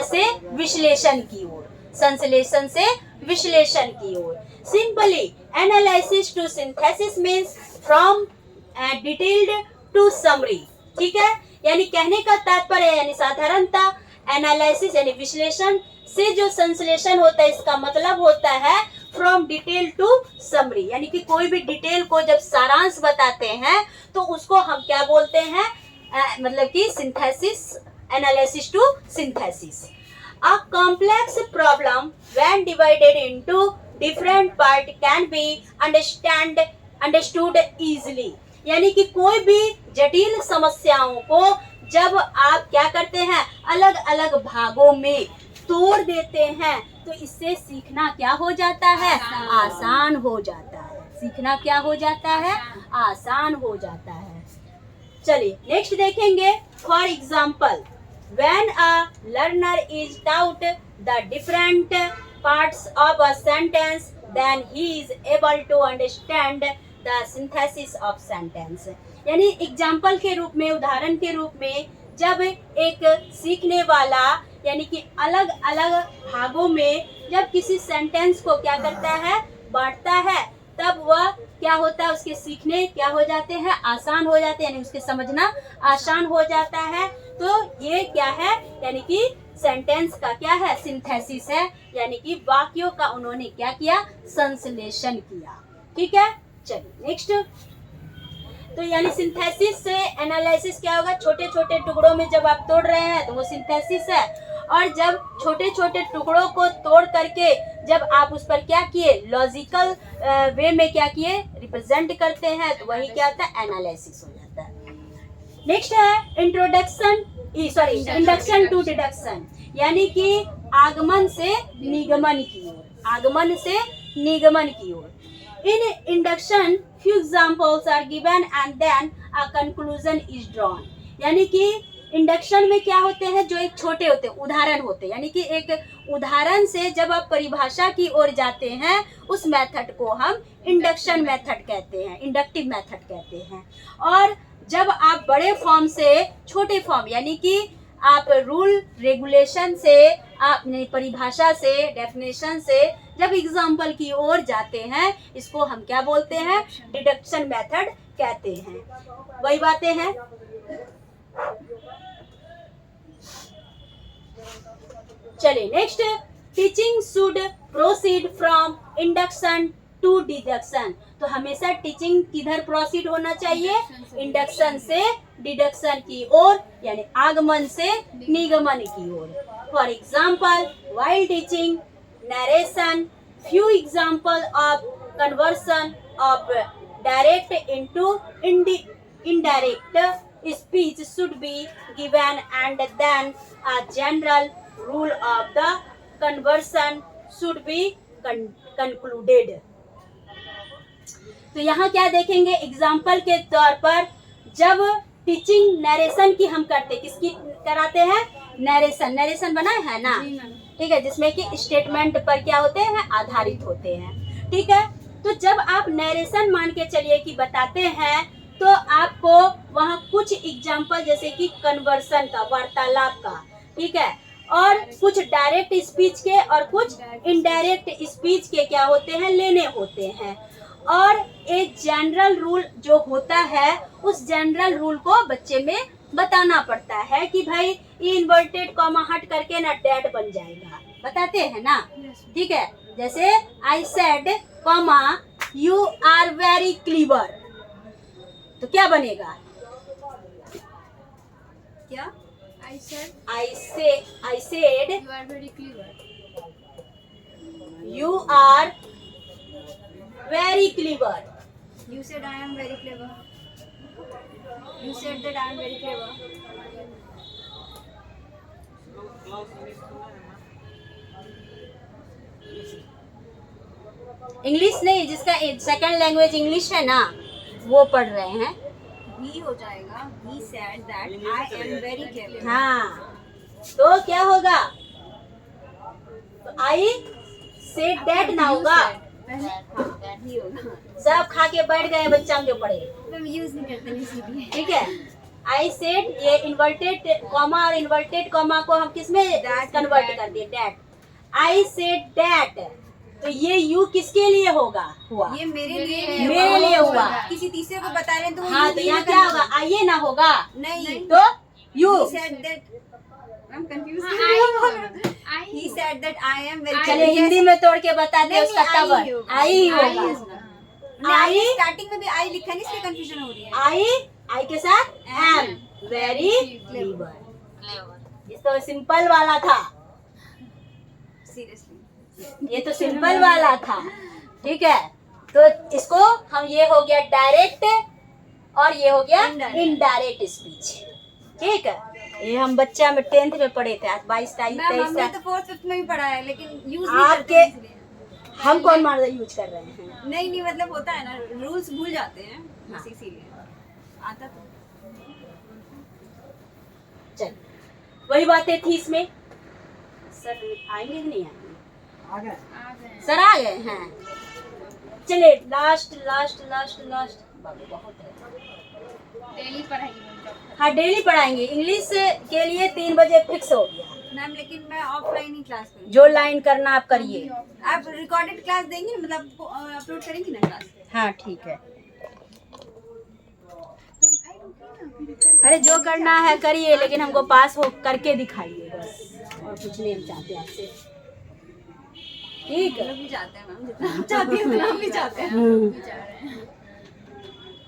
से विश्लेषण की ओर, संश्लेषण से विश्लेषण की ओर। Simply analysis to synthesis means from detailed to summary, ठीक है। यानी कहने का तात्पर्य यानी साधारणता एनालिसिस यानी विश्लेषण से जो संश्लेषण होता है इसका मतलब होता है फ्रॉम डिटेल टू समरी, यानी कि कोई भी डिटेल को जब सारांश बताते हैं तो उसको हम क्या बोलते हैं, मतलब कि synthesis, analysis to synthesis. A complex problem when divided into different part can be understood easily, यानी कि कोई भी जटिल समस्याओं को जब आप क्या करते हैं, अलग अलग भागों में तोड़ देते हैं तो इससे सीखना क्या हो जाता है, आसान हो जाता है। सीखना क्या हो जाता है, आसान हो जाता है। चलिए नेक्स्ट देखेंगे। For example, when a learner is taught the different parts of a sentence, then he is able to understand the synthesis of sentence। यानी एग्जाम्पल के रूप में, उदाहरण के रूप में, जब एक सीखने वाला यानी कि अलग अलग भागों में जब किसी सेंटेंस को क्या करता है, बांटता है, तब वह क्या होता है, उसके सीखने क्या हो जाते हैं, आसान हो जाते हैं, यानी उसके समझना आसान हो जाता है। तो ये क्या है, यानी कि सेंटेंस का क्या है, सिंथेसिस है, यानी कि वाक्यों का उन्होंने क्या किया, संश्लेषण किया। ठीक है, चलिए नेक्स्ट। तो यानी सिंथेसिस से एनालिसिस क्या होगा, छोटे छोटे टुकड़ों में जब आप तोड़ रहे हैं तो वो सिंथेसिस है, और जब छोटे छोटे टुकड़ों को तोड़ करके जब आप उस पर क्या किए, लॉजिकल वे में क्या किए, रिप्रेजेंट करते हैं, तो वही क्या होता है, एनालिसिस हो जाता है। नेक्स्ट है इंडक्शन टू डिडक्शन, यानी कि आगमन से निगमन की ओर, आगमन से निगमन की ओर। In induction few examples are given and then a conclusion is drawn, यानी कि इंडक्शन में क्या होते हैं, जो एक छोटे होते हैं, उदाहरण होते हैं, यानी कि एक उदाहरण से जब आप परिभाषा की ओर जाते हैं उस मेथड को हम इंडक्शन मेथड कहते हैं, इंडक्टिव मेथड कहते हैं। और जब आप बड़े फॉर्म से छोटे फॉर्म, यानी कि आप रूल रेगुलेशन से, आप परिभाषा से, डेफिनेशन से जब एग्जाम्पल की ओर जाते हैं, इसको हम क्या बोलते हैं, डिडक्शन मेथड कहते हैं। वही बातें हैं। चलिए next, teaching should proceed from induction to deduction. तो हमेशा टीचिंग किधर प्रोसीड होना चाहिए, इंडक्शन से डिडक्शन की ओर, यानी आगमन से निगमन की ओर। For example, while teaching narration, few example of conversion of direct into indirect speech should be given, and then a general rule of the conversion should be concluded। तो यहाँ क्या देखेंगे, एग्जाम्पल के तौर पर जब टीचिंग नरेशन की हम करते, किसकी कराते हैं, नरेशन, नरेशन बना है ना, ठीक है, जिसमें कि स्टेटमेंट पर क्या होते हैं, आधारित होते हैं। ठीक है, तो जब आप नरेशन मान के चलिए कि बताते हैं, तो आपको वहाँ कुछ एग्जाम्पल जैसे कि कन्वर्सन का, वार्तालाप का, ठीक है, और कुछ डायरेक्ट स्पीच के और कुछ इनडायरेक्ट स्पीच के क्या होते हैं, लेने होते हैं। और एक जनरल रूल जो होता है, उस जनरल रूल को बच्चे में बताना पड़ता है कि भाई ये इन्वर्टेड कॉमा हट करके ना डैड बन जाएगा, बताते हैं ना। ठीक है, जैसे I said comma you are very clever, तो क्या बनेगा, क्या, I said I said you are very clever. you are very clever। you said I am very clever, you said that I am very clever। English नहीं, जिसका second language English है ना, वो पढ़ रहे हैं। ही हो जाएगा, he said that I am very clever। हाँ, तो क्या होगा? तो आई सेड दैट ना होगा। ही होगा, सब खा के बैठ गए बच्चा जो पढ़े, हम यूज नहीं करते ना इसीलिए। ठीक है। आई सेड, ये इन्वर्टेड कॉमा और इन्वर्टेड कॉमा को हम किस में कन्वर्ट कर दिए? दैट। आई सेड दैट, तो ये यू किसके लिए होगा? हुआ ये मेरे लिए है, मेरे लिए हुआ। किसी तीसरे को बता रहे हैं तो वो हाँ, you तो नहीं यहाँ करना। क्या होगा? आइए ना होगा, नहीं, तो you. he said that I'm confused। I he said that I am very चलिए clever। हिंदी में तोड़ के बताते हैं नहीं, उसका आई टबर। ही होगा। आई ही आई होगा। होगा। आई, स्टार्टिंग में भी आई लिखा नहीं, इसलिए कंफ्यूजन हो रही है। आई के साथ एम, वेरी क्लेवर। इस तो सिंपल वाला था, सीरियसली, ये तो सिंपल वाला था, ठीक है। तो इसको हम, ये हो गया डायरेक्ट और ये हो गया इनडायरेक्ट स्पीच, ठीक है। ये हम बच्चा में 10th में पढ़े थे, आज 22 तारीख मैम 23 हमने साल। तो 4th 5th में भी पढ़ा है, लेकिन यूज नहीं आपके- करते हैं इसलिए। हम कौन मार यूज कर रहे हैं? नहीं मतलब होता है ना, रूल्स भूल जाते हैं बस इसीलिए। आता तो चल, वही बातें थी इसमें। सर आएंगे कि नहीं आएंगे? सर आ गए हैं। चलिए लास्ट लास्ट लास्ट लास्ट, बाबू बहुत है। डेली पढ़ाएंगे उनका। हाँ, डेली पढ़ाएंगे। इंग्लिश के लिए 3 बजे फिक्स हो गया। मैम, लेकिन मैं ऑफलाइन ही क्लास करूँगी। जो लाइन करना आप करिए। आप रिकॉर्डेड क्लास देंगे, मतलब अपलोड करेंगी ना क्लास? हाँ ठीक है। अरे जो करना है करिए, लेकिन हमको पास हो करके दिखाइए बस, और कुछ नहीं हम चाहते आपसे, ठीक हम है। लोग भी चाहते हैं मैम, जितना आप चाहती हैं उतना हम भी चाहते हैं। हम्म। जा रहे हैं।